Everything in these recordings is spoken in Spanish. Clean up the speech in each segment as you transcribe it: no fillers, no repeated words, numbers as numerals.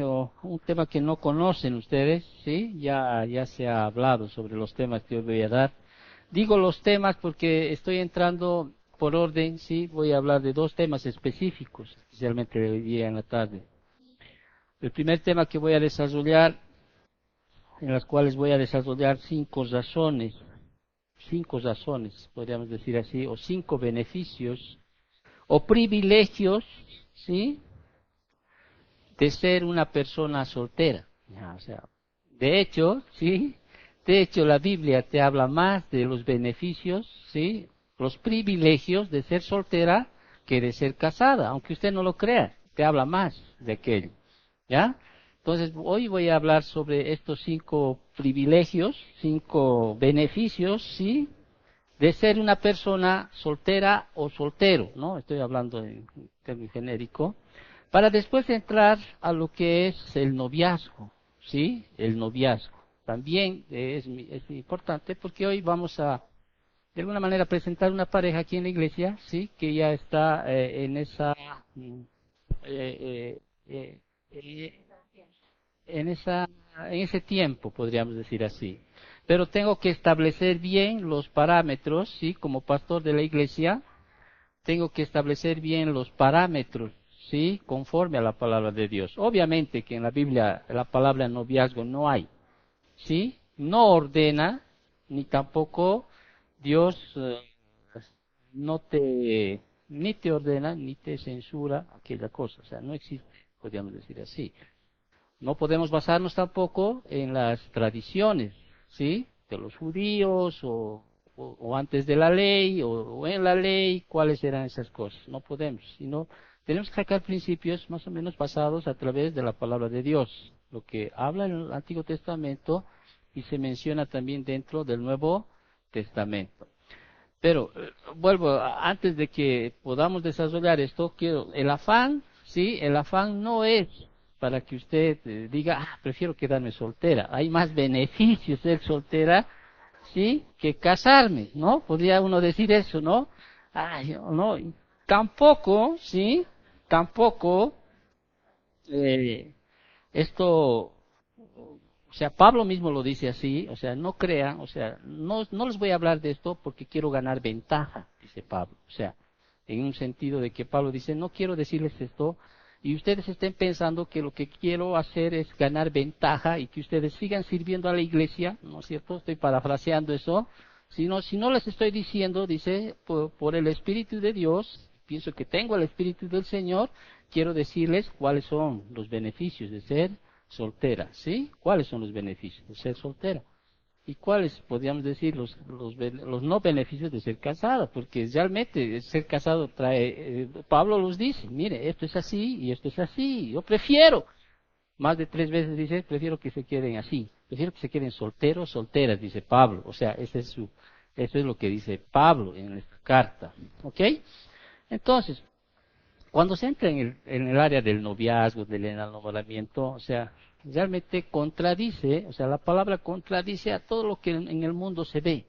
un tema que no conocen ustedes, ¿sí? Ya se ha hablado sobre los temas que hoy voy a dar. Digo los temas porque estoy entrando por orden, ¿sí? Voy a hablar de dos temas específicos, especialmente hoy día en la tarde. El primer tema que voy a desarrollar, en las cuales voy a desarrollar cinco razones, podríamos decir así, o cinco beneficios o privilegios, ¿sí? De ser una persona soltera. Ya, o sea, de hecho, ¿sí? De hecho, la Biblia te habla más de los beneficios, ¿sí? Los privilegios de ser soltera que de ser casada, aunque usted no lo crea, te habla más de aquello, ¿ya? Entonces, hoy voy a hablar sobre estos cinco privilegios, cinco beneficios, ¿sí? De ser una persona soltera o soltero, ¿no? Estoy hablando en término genérico, para después entrar a lo que es el noviazgo, ¿sí? El noviazgo. También es importante porque hoy vamos a, de alguna manera, presentar una pareja aquí en la iglesia, ¿sí? Que ya está eh, eh, eh, en ese tiempo, podríamos decir así. Pero tengo que establecer bien los parámetros, ¿sí? Como pastor de la iglesia, tengo que establecer bien los parámetros, ¿sí? Conforme a la palabra de Dios. Obviamente que en la Biblia la palabra noviazgo no hay, ¿sí? No ordena, ni tampoco Dios no te, ni te ordena, ni te censura aquella cosa. O sea, no existe, podríamos decir así. No podemos basarnos tampoco en las tradiciones, ¿sí? De los judíos o antes de la ley o en la ley, cuáles eran esas cosas. No podemos, sino tenemos que sacar principios más o menos basados a través de la palabra de Dios, lo que habla en el Antiguo Testamento y se menciona también dentro del Nuevo Testamento. Pero vuelvo, antes de que podamos desarrollar esto, el afán, ¿sí? El afán no es para que usted diga, prefiero quedarme soltera. Hay más beneficios ser soltera, ¿sí? Que casarme, ¿no? Podría uno decir eso, ¿no? Ay, no, tampoco, ¿sí? Tampoco, eh, esto, o sea, Pablo mismo lo dice así, o sea, no crean, o sea, no les voy a hablar de esto porque quiero ganar ventaja, dice Pablo, o sea, en un sentido de que Pablo dice, no quiero decirles esto y ustedes estén pensando que lo que quiero hacer es ganar ventaja y que ustedes sigan sirviendo a la iglesia, ¿no es cierto? Estoy parafraseando eso, si no les estoy diciendo, dice, por el Espíritu de Dios, pienso que tengo el Espíritu del Señor, quiero decirles cuáles son los beneficios de ser soltera, ¿sí? ¿Cuáles son los beneficios de ser soltera? ¿Y cuáles, podríamos decir, los no beneficios de ser casada? Porque realmente ser casado trae, Pablo los dice, mire, esto es así y esto es así, yo prefiero, más de 3 veces dice, prefiero que se queden así, prefiero que se queden solteros, solteras, dice Pablo, o sea, eso es lo que dice Pablo en esta carta, ¿ok? Entonces, cuando se entra en el área del noviazgo, del enamoramiento, o sea, realmente contradice, o sea, la palabra contradice a todo lo que en el mundo se ve,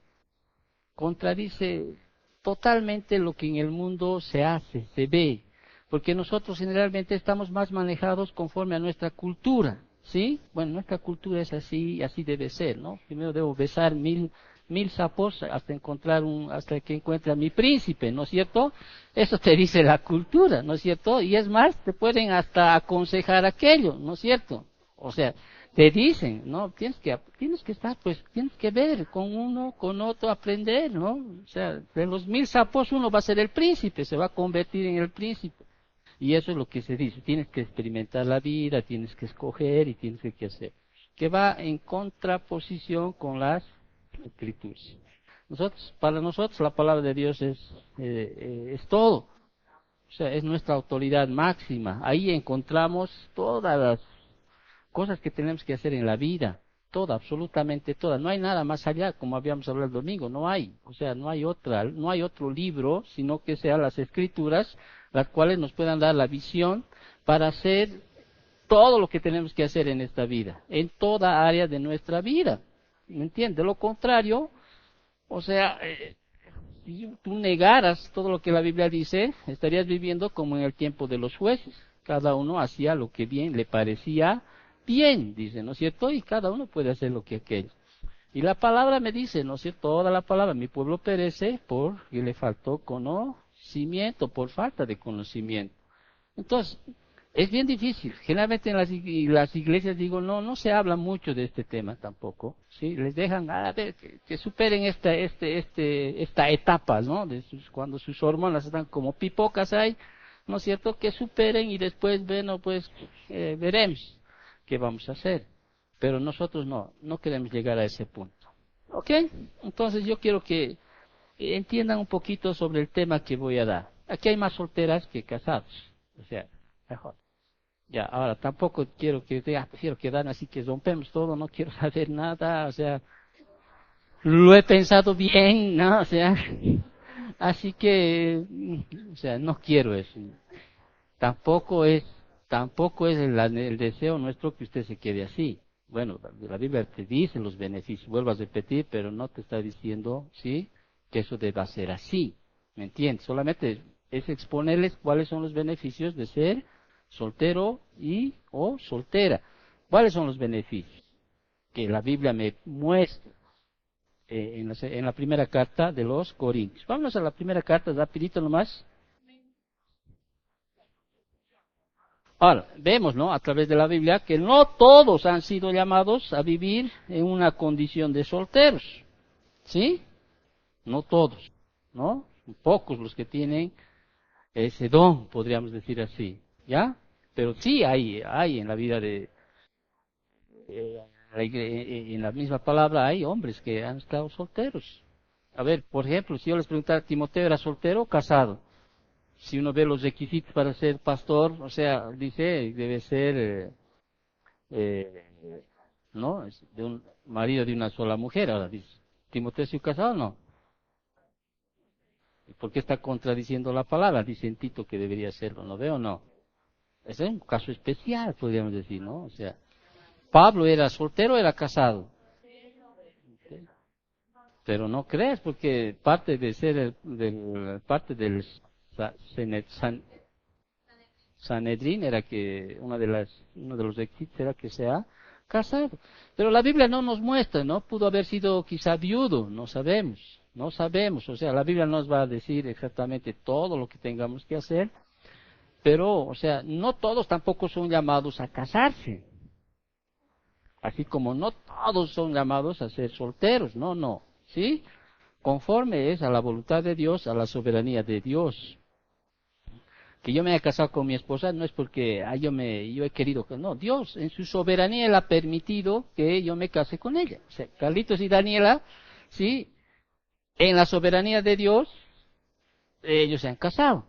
contradice totalmente lo que en el mundo se hace, se ve, porque nosotros generalmente estamos más manejados conforme a nuestra cultura, ¿sí? Bueno, nuestra cultura es así, así debe ser, ¿no? Primero debo besar mil sapos hasta que encuentre a mi príncipe, ¿no es cierto? Eso te dice la cultura, ¿no es cierto? Y es más, te pueden hasta aconsejar aquello, ¿no es cierto? O sea, te dicen, no, tienes que estar, pues, tienes que ver con uno, con otro, aprender, ¿no? O sea, de los 1000 sapos uno va a ser el príncipe, se va a convertir en el príncipe. Y eso es lo que se dice, tienes que experimentar la vida, tienes que escoger y tienes que hacer. Que va en contraposición con las escrituras. Para nosotros la palabra de Dios es todo. O sea, es nuestra autoridad máxima. Ahí encontramos todas las cosas que tenemos que hacer en la vida, toda, absolutamente toda. No hay nada más allá, como habíamos hablado el domingo, no hay. O sea, no hay otro libro, sino que sean las escrituras, las cuales nos puedan dar la visión para hacer todo lo que tenemos que hacer en esta vida, en toda área de nuestra vida. ¿Me entiendes? De lo contrario, o sea, si tú negaras todo lo que la Biblia dice, estarías viviendo como en el tiempo de los jueces. Cada uno hacía lo que bien le parecía bien, dice, ¿no es cierto? Y cada uno puede hacer lo que aquello. Y la palabra me dice, ¿no es cierto? Toda la palabra, mi pueblo perece porque le faltó conocimiento, por falta de conocimiento. Entonces, es bien difícil. Generalmente en las iglesias, digo, no se habla mucho de este tema tampoco. ¿Sí? Les dejan, a ver, que superen esta etapa, ¿no? Cuando sus hormonas están como pipocas ahí, ¿no es cierto? Que superen y después, bueno, pues, veremos qué vamos a hacer. Pero nosotros no queremos llegar a ese punto. ¿Ok? Entonces yo quiero que entiendan un poquito sobre el tema que voy a dar. Aquí hay más solteras que casados. O sea, mejor. Ya, ahora tampoco quiero que prefiero quedar así que rompemos todo, no quiero saber nada, o sea, lo he pensado bien, ¿no? O sea, así que, o sea, no quiero eso. Tampoco es, tampoco es el deseo nuestro que usted se quede así. Bueno, la Biblia te dice los beneficios, vuelvo a repetir, pero no te está diciendo, ¿sí? Que eso deba ser así. ¿Me entiendes? Solamente es exponerles cuáles son los beneficios de ser soltero o soltera. ¿Cuáles son los beneficios? Que la Biblia me muestra en la primera carta de los Corintios. Vámonos a la primera carta, rapidito nomás. Ahora, vemos, ¿no? A través de la Biblia que no todos han sido llamados a vivir en una condición de solteros. ¿Sí? No todos, ¿no? Son pocos los que tienen ese don, podríamos decir así. ¿Ya? Pero sí hay en la vida en la misma palabra hay hombres que han estado solteros. A ver, por ejemplo, si yo les preguntara, ¿Timoteo era soltero o casado? Si uno ve los requisitos para ser pastor, o sea, dice, debe ser, ¿no? Es de un marido de una sola mujer. Ahora dice, ¿Timoteo se casado o no? ¿Por qué está contradiciendo la palabra? Dice en Tito que debería serlo, ¿no veo o no? Ese es un caso especial, podríamos decir, ¿no? O sea, Pablo era soltero o era casado. Pero no crees, porque parte de ser parte del Sanedrín era que uno de los requisitos era que sea casado. Pero la Biblia no nos muestra, ¿no? Pudo haber sido quizá viudo, no sabemos. O sea, la Biblia nos va a decir exactamente todo lo que tengamos que hacer, pero, o sea, no todos tampoco son llamados a casarse. Así como no todos son llamados a ser solteros, no, ¿sí? Conforme es a la voluntad de Dios, a la soberanía de Dios. Que yo me haya casado con mi esposa no es porque yo he querido que no, Dios en su soberanía Él ha permitido que yo me case con ella. O sea, Carlitos y Daniela, sí, en la soberanía de Dios, ellos se han casado.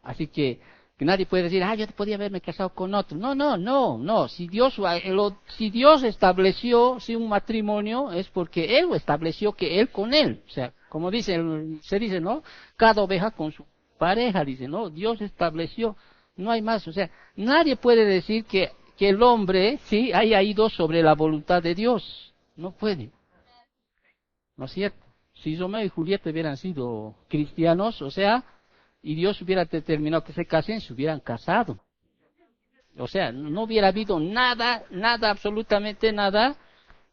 Así que nadie puede decir, yo podía haberme casado con otro. No. Si Dios estableció un matrimonio es porque Él lo estableció que Él con Él. O sea, como se dice, ¿no? Cada oveja con su pareja, dice, ¿no? Dios estableció, no hay más. O sea, nadie puede decir que el hombre, sí, haya ido sobre la voluntad de Dios. No puede. ¿No es cierto? Si Romeo y Julieta hubieran sido cristianos, o sea, y Dios hubiera determinado que se casen, se hubieran casado. O sea, no hubiera habido nada, absolutamente nada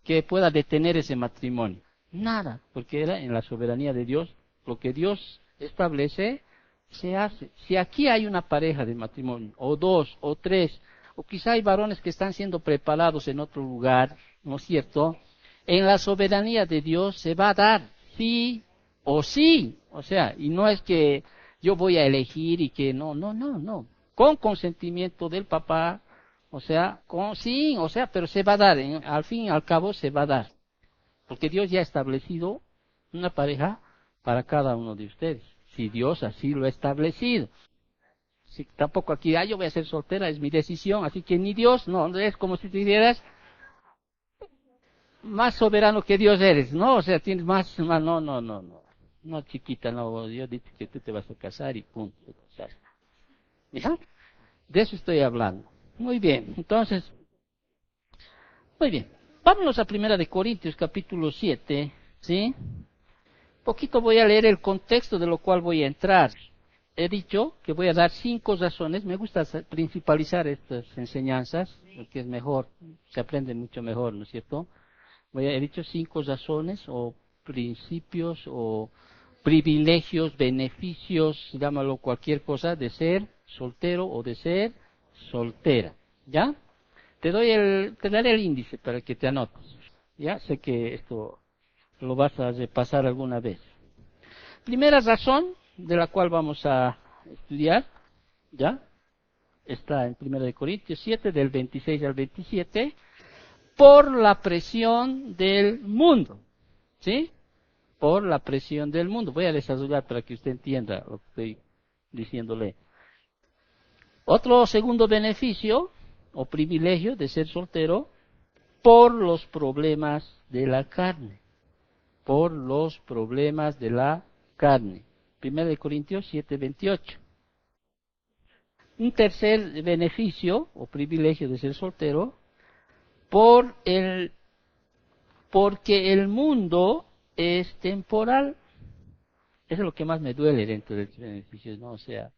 que pueda detener ese matrimonio. Nada, porque era en la soberanía de Dios. Lo que Dios establece, se hace. Si aquí hay una pareja de matrimonio, o dos, o tres, o quizá hay varones que están siendo preparados en otro lugar, ¿no es cierto? En la soberanía de Dios se va a dar, sí o sí. O sea, y no es que yo voy a elegir y que no. Con consentimiento del papá, o sea, pero se va a dar, al fin y al cabo se va a dar. Porque Dios ya ha establecido una pareja para cada uno de ustedes. Si Dios así lo ha establecido. Si tampoco aquí, yo voy a ser soltera, es mi decisión, así que ni Dios, no, es como si te dijeras, más soberano que Dios eres, ¿no? O sea, tienes no, chiquita, no, Dios dice que tú te vas a casar y punto. ¿Ya? De eso estoy hablando. Muy bien, entonces, muy bien. Vámonos a Primera de Corintios, capítulo 7, ¿sí? Poquito voy a leer el contexto de lo cual voy a entrar. he dicho que voy a dar 5 razones. Me gusta principalizar estas enseñanzas, porque es mejor, se aprende mucho mejor, ¿no es cierto? He dicho 5 razones o principios o privilegios, beneficios, llámalo cualquier cosa, de ser soltero o de ser soltera. ¿Ya? Te daré el índice para que te anotes. Ya sé que esto lo vas a repasar alguna vez. Primera razón de la cual vamos a estudiar, ¿ya? Está en 1 Corintios 7, del 26 al 27, por la presión del mundo, ¿sí? Por la presión del mundo. Voy a desarrollar para que usted entienda lo que estoy diciéndole. Otro segundo beneficio o privilegio de ser soltero, por los problemas de la carne. Por los problemas de la carne. 1 Corintios 7, 28. Un tercer beneficio o privilegio de ser soltero, porque el mundo es temporal. Eso es lo que más me duele dentro de los beneficios, ¿no? O sea,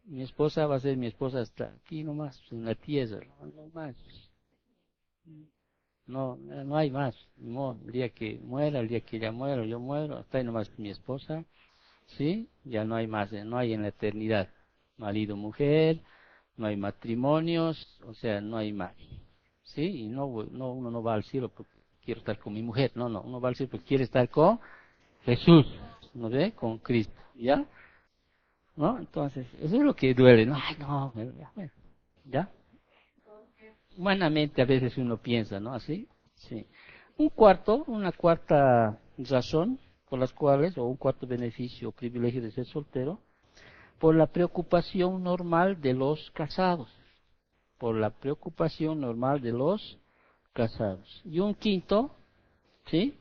mi esposa va a ser mi esposa hasta aquí nomás, en la tierra, no más. No hay más. No, el día que muera, el día que ella muera, yo muero, hasta ahí nomás mi esposa, ¿sí? Ya no hay más, no hay en la eternidad. Marido, mujer, no hay matrimonios, o sea, no hay más. ¿Sí? Y uno no va al cielo porque quiero estar con mi mujer, no, uno va al cielo porque quiere estar con Jesús, ¿no ve? Con Cristo, ¿ya? ¿No? Entonces, eso es lo que duele, ¿no? Ay, no, ¿ya? Humanamente a veces uno piensa, ¿no? Así, sí. Una cuarta razón por las cuales, o un cuarto beneficio o privilegio de ser soltero, por la preocupación normal de los casados. Por la preocupación normal de los casados. Y un quinto, ¿sí?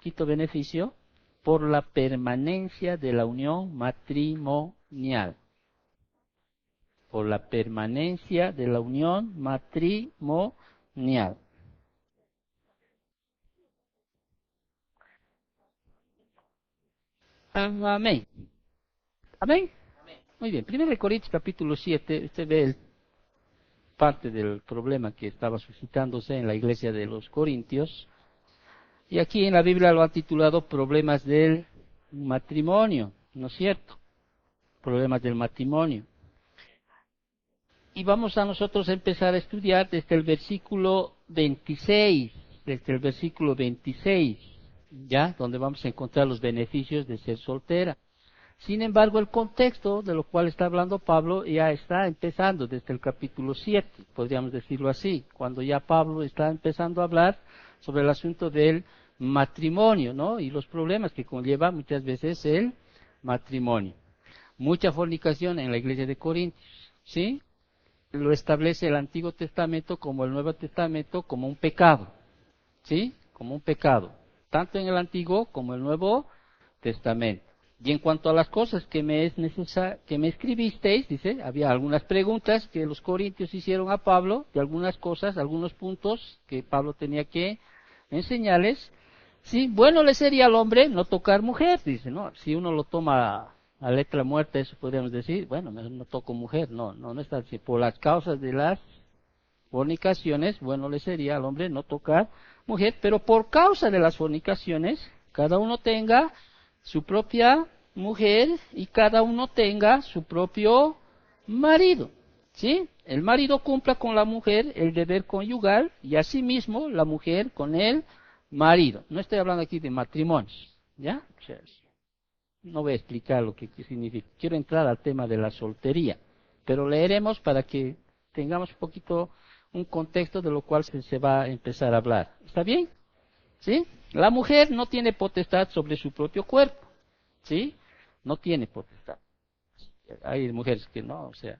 Quinto beneficio, por la permanencia de la unión matrimonial. Por la permanencia de la unión matrimonial. Amén. Amén. Muy bien. 1 Corintios capítulo 7, usted ve parte del problema que estaba suscitándose en la iglesia de los Corintios. Y aquí en la Biblia lo han titulado problemas del matrimonio, ¿no es cierto? Problemas del matrimonio. Y vamos a nosotros empezar a estudiar desde el versículo 26, ¿ya? Donde vamos a encontrar los beneficios de ser soltera. Sin embargo, el contexto de lo cual está hablando Pablo ya está empezando desde el capítulo 7, podríamos decirlo así, cuando ya Pablo está empezando a hablar sobre el asunto del matrimonio, ¿no? Y los problemas que conlleva muchas veces el matrimonio. Mucha fornicación en la iglesia de Corintios, ¿sí? Lo establece el Antiguo Testamento como el Nuevo Testamento como un pecado, ¿sí? Como un pecado, tanto en el Antiguo como el Nuevo Testamento. Y en cuanto a las cosas que me escribisteis, dice, había algunas preguntas que los corintios hicieron a Pablo, de algunas cosas, algunos puntos que Pablo tenía que enseñarles. Sí, bueno le sería al hombre no tocar mujer, dice, ¿no? Si uno lo toma a letra muerta, eso podríamos decir, bueno, no toco mujer, no está así. Por las causas de las fornicaciones, bueno le sería al hombre no tocar mujer, pero por causa de las fornicaciones, cada uno tenga su propia mujer y cada uno tenga su propio marido, ¿sí? El marido cumpla con la mujer el deber conyugal y asimismo la mujer con el marido. No estoy hablando aquí de matrimonios, ¿ya? O sea, no voy a explicar lo que significa. Quiero entrar al tema de la soltería, pero leeremos para que tengamos un poquito un contexto de lo cual se va a empezar a hablar. ¿Está bien? ¿Sí? La mujer no tiene potestad sobre su propio cuerpo, ¿sí? No tiene potestad. Hay mujeres que no, o sea,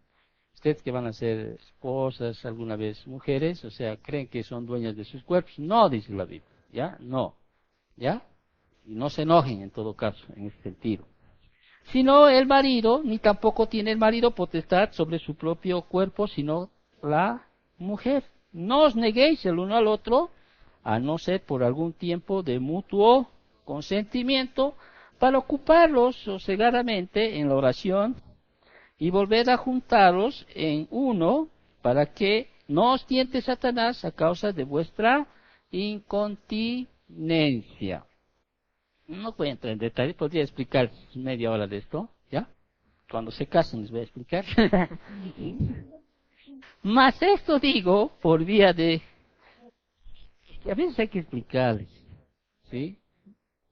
ustedes que van a ser esposas, alguna vez mujeres, o sea, creen que son dueñas de sus cuerpos. No, dice la Biblia, ¿ya? No, ¿ya? Y no se enojen en todo caso, en ese sentido. Sino el marido, ni tampoco tiene el marido potestad sobre su propio cuerpo, sino la mujer. No os neguéis el uno al otro, a no ser por algún tiempo de mutuo consentimiento, para ocuparlos sosegadamente en la oración y volver a juntaros en uno para que no os tiente Satanás a causa de vuestra incontinencia. No voy a entrar en detalle, podría explicar media hora de esto, ¿ya? Cuando se casen les voy a explicar. Mas esto digo por vía de... que a veces hay que explicarles, ¿sí?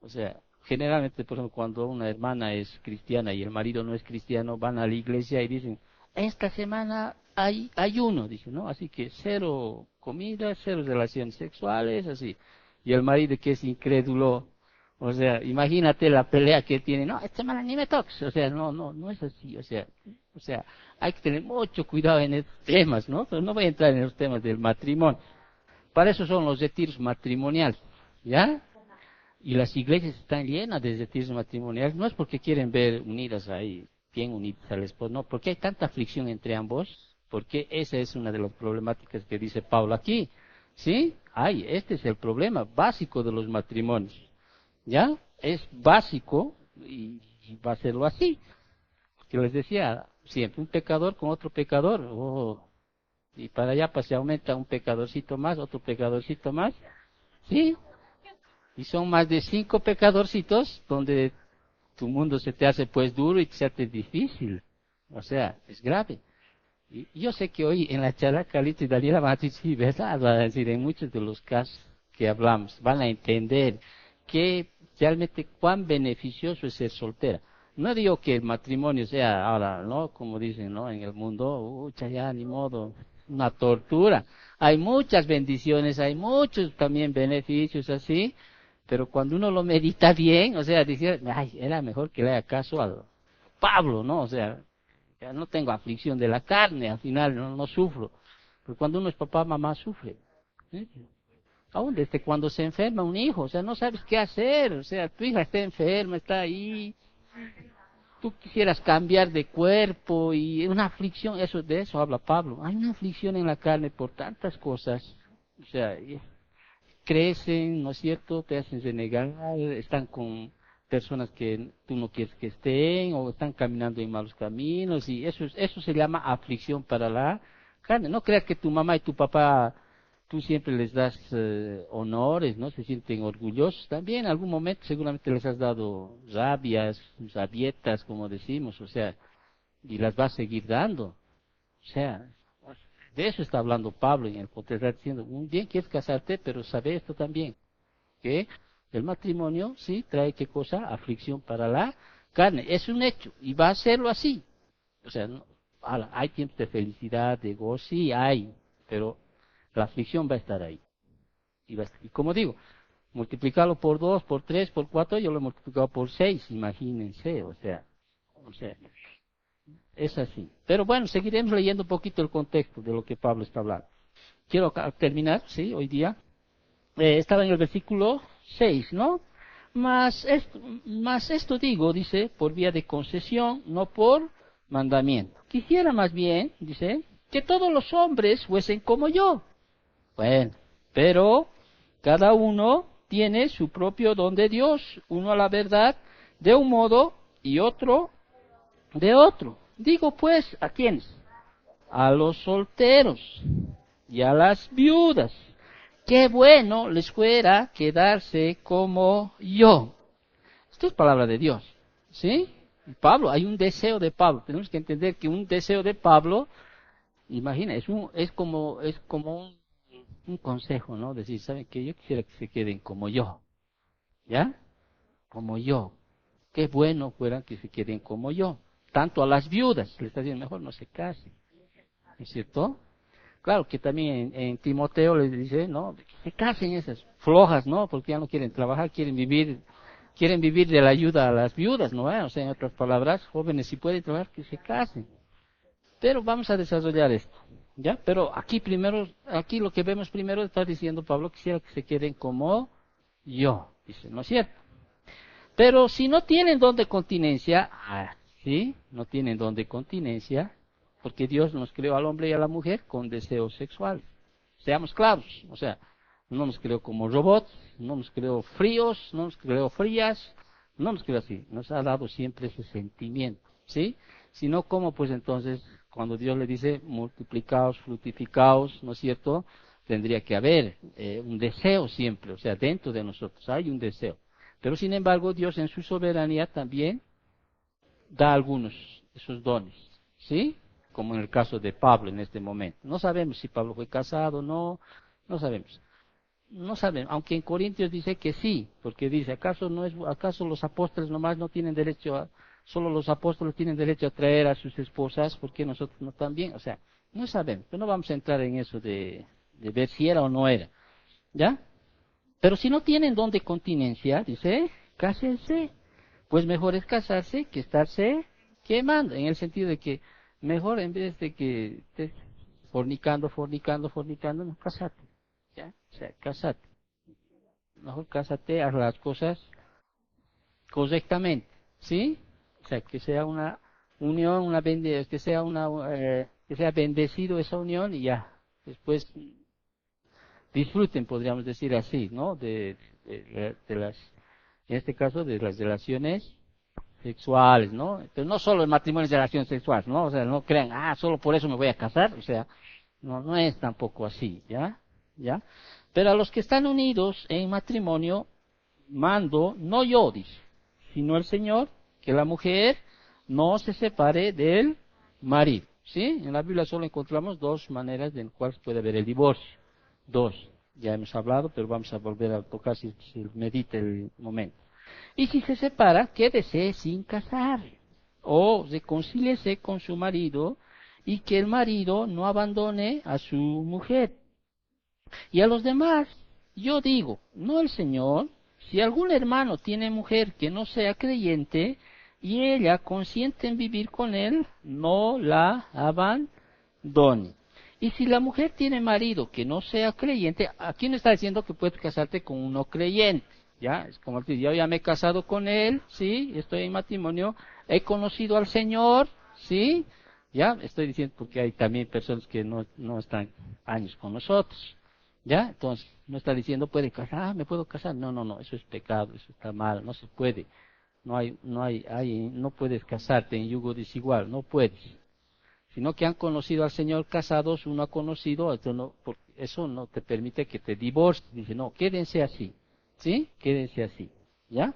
O sea, generalmente, por ejemplo, cuando una hermana es cristiana y el marido no es cristiano, van a la iglesia y dicen, esta semana hay ayuno, dicen, ¿no? Así que cero comida, cero relaciones sexuales, así. Y el marido que es incrédulo, o sea, imagínate la pelea que tiene, no, esta semana ni me toques, o sea, no es así, o sea, hay que tener mucho cuidado en estos temas, ¿no? Pero no voy a entrar en los temas del matrimonio. Para eso son los retiros matrimoniales, ¿ya? Y las iglesias están llenas de retiros matrimoniales, no es porque quieren ver unidas ahí, bien unidas al esposo, no, porque hay tanta aflicción entre ambos, porque esa es una de las problemáticas que dice Pablo aquí, ¿sí? Este es el problema básico de los matrimonios, ¿ya? Es básico y va a serlo así, que les decía, siempre un pecador con otro pecador, y para allá pues se aumenta un pecadorcito más, otro pecadorcito más, ¿sí? Y son más de 5 pecadorcitos donde tu mundo se te hace pues duro y se hace difícil. O sea, es grave. Y yo sé que hoy en la charla Carlito y Daniela van a decir, sí, ¿verdad? Van a decir, en muchos de los casos que hablamos, van a entender que realmente cuán beneficioso es ser soltera. No digo que el matrimonio sea ahora, ¿no? Como dicen, ¿no? En el mundo, ya ni modo, una tortura. Hay muchas bendiciones, hay muchos también beneficios así, pero cuando uno lo medita bien, o sea, dice, era mejor que le haga caso al Pablo, ¿no? O sea, ya no tengo aflicción de la carne, al final no sufro. Pero cuando uno es papá, mamá sufre. ¿Sí? Aún desde cuando se enferma un hijo, o sea, no sabes qué hacer, o sea, tu hija está enferma, está ahí, tú quisieras cambiar de cuerpo y una aflicción, de eso habla Pablo. Hay una aflicción en la carne por tantas cosas, o sea, crecen, ¿no es cierto? Te hacen renegar, están con personas que tú no quieres que estén, o están caminando en malos caminos, y eso se llama aflicción para la carne. No creas que tu mamá y tu papá, tú siempre les das honores, ¿no? Se sienten orgullosos. También en algún momento seguramente les has dado rabietas, como decimos, o sea, y las vas a seguir dando. O sea, de eso está hablando Pablo en el contexto, está diciendo, muy bien, quieres casarte, pero sabe esto también, que el matrimonio, sí, trae qué cosa, aflicción para la carne, es un hecho, y va a serlo así. O sea, hay tiempos de felicidad, de gozo, sí hay, pero la aflicción va a estar ahí. Y como digo, multiplicarlo por 2, por 3, por 4, yo lo he multiplicado por 6, imagínense, o sea, es así. Pero bueno, seguiremos leyendo un poquito el contexto de lo que Pablo está hablando. Quiero terminar, sí, hoy día. Estaba en el versículo 6, ¿no? Mas esto digo, dice, por vía de concesión, no por mandamiento. Quisiera más bien, dice, que todos los hombres fuesen como yo. Bueno, pero cada uno tiene su propio don de Dios, uno a la verdad de un modo y otro de otro. Digo pues, ¿a quiénes? A los solteros y a las viudas. Qué bueno les fuera quedarse como yo. Esto es palabra de Dios, ¿sí? Pablo, hay un deseo de Pablo. Tenemos que entender que un deseo de Pablo, imagina, es como un consejo, ¿no? Decir, ¿saben qué? Yo quisiera que se queden como yo, ¿ya? Como yo. Qué bueno fuera que se queden como yo. Tanto a las viudas, le está diciendo, mejor no se casen, ¿es cierto? Claro que también en Timoteo les dice, no, que se casen esas flojas, ¿no? Porque ya no quieren trabajar, quieren vivir de la ayuda a las viudas, ¿no? O sea, en otras palabras, jóvenes si pueden trabajar, que se casen. Pero vamos a desarrollar esto, ¿ya? Pero aquí lo que vemos primero está diciendo Pablo, quisiera que se queden como yo, dice, ¿no es cierto? Pero si no tienen don de continencia, ¿sí? No tienen don de continencia, porque Dios nos creó al hombre y a la mujer con deseos sexuales. Seamos claros, o sea, no nos creó como robots, no nos creó fríos, no nos creó frías, No nos queda así, nos ha dado siempre ese sentimiento, ¿sí? Si no, ¿cómo pues entonces, cuando Dios le dice multiplicaos, fructificaos, ¿no es cierto? Tendría que haber un deseo siempre, o sea, dentro de nosotros hay un deseo. Pero sin embargo, Dios en su soberanía también da algunos de esos dones, ¿sí? Como en el caso de Pablo en este momento. No sabemos si Pablo fue casado o no, no sabemos. No sabemos, aunque en Corintios dice que sí, porque dice, ¿acaso los apóstoles nomás no tienen derecho solo los apóstoles tienen derecho a traer a sus esposas, ¿por qué nosotros no también? O sea, no sabemos, pero no vamos a entrar en eso de ver si era o no era, ¿ya? Pero si no tienen don de continencia, dice, cásense, pues mejor es casarse que estarse quemando, en el sentido de que mejor en vez de que estés fornicando, no, casate, ¿ya? O sea, casate. Mejor cásate, haz las cosas correctamente, ¿sí? O sea, que sea una unión, que sea bendecido esa unión y ya. Después disfruten, podríamos decir así, ¿no? En este caso, de las relaciones sexuales, ¿no? Pero no solo el matrimonio es de relaciones sexuales, ¿no? O sea, no crean, solo por eso me voy a casar, o sea, no es tampoco así, ¿ya? ¿Ya? Pero a los que están unidos en matrimonio, mando, no yo, dice, sino el Señor, que la mujer no se separe del marido, ¿sí? En la Biblia solo encontramos dos maneras en las cuales puede haber el divorcio, dos, ya hemos hablado, pero vamos a volver a tocar si medita el momento. Y si se separa, quédese sin casar, o reconcíliese con su marido, y que el marido no abandone a su mujer. Y a los demás, yo digo, no el Señor, si algún hermano tiene mujer que no sea creyente, y ella consiente en vivir con él, no la abandone. Y si la mujer tiene marido que no sea creyente, aquí no está diciendo que puedes casarte con un no creyente, ¿ya? Es como decir, yo ya me he casado con él, ¿sí? Estoy en matrimonio, he conocido al Señor, ¿sí? Ya, estoy diciendo porque hay también personas que no están años con nosotros, ¿ya? Entonces, no está diciendo, puede casar, me puedo casar. No, eso es pecado, eso está mal, no se puede. No puedes casarte en yugo desigual, no puedes. Sino que han conocido al Señor casados, uno ha conocido, eso no te permite que te divorcies. Dice, no, quédense así, ¿sí? Quédense así, ¿ya?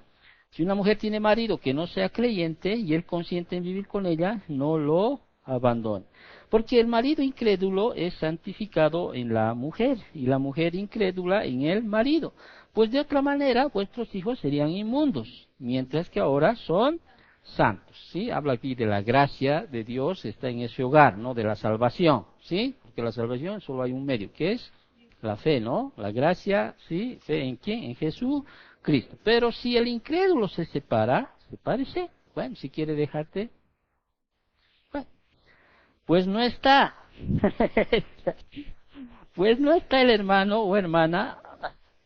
Si una mujer tiene marido que no sea creyente y él consiente en vivir con ella, no lo abandone. Porque el marido incrédulo es santificado en la mujer y la mujer incrédula en el marido. Pues de otra manera vuestros hijos serían inmundos, mientras que ahora son santos, ¿sí? Habla aquí de la gracia de Dios, está en ese hogar, ¿no? De la salvación, ¿sí? Porque la salvación solo hay un medio, que es la fe, ¿no? La gracia, ¿sí? ¿Fe en quién? En Jesucristo. Pero si el incrédulo se separa, sepárese. Bueno, si quiere dejarte, bueno, pues no está. Pues no está el hermano o hermana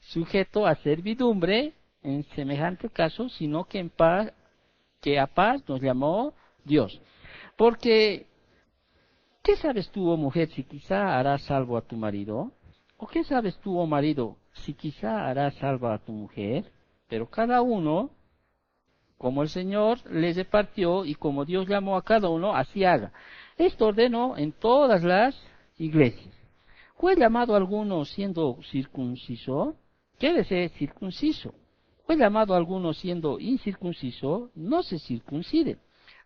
sujeto a servidumbre en semejante caso, sino que a paz nos llamó Dios. Porque, ¿qué sabes tú, oh mujer, si quizá harás salvo a tu marido? ¿O qué sabes tú, oh marido, si quizá harás salvo a tu mujer? Pero cada uno, como el Señor les repartió y como Dios llamó a cada uno, así haga. Esto ordenó en todas las iglesias. ¿Fue llamado alguno siendo circunciso? Quédese circunciso. ¿Fue llamado alguno siendo incircunciso? No se circuncide.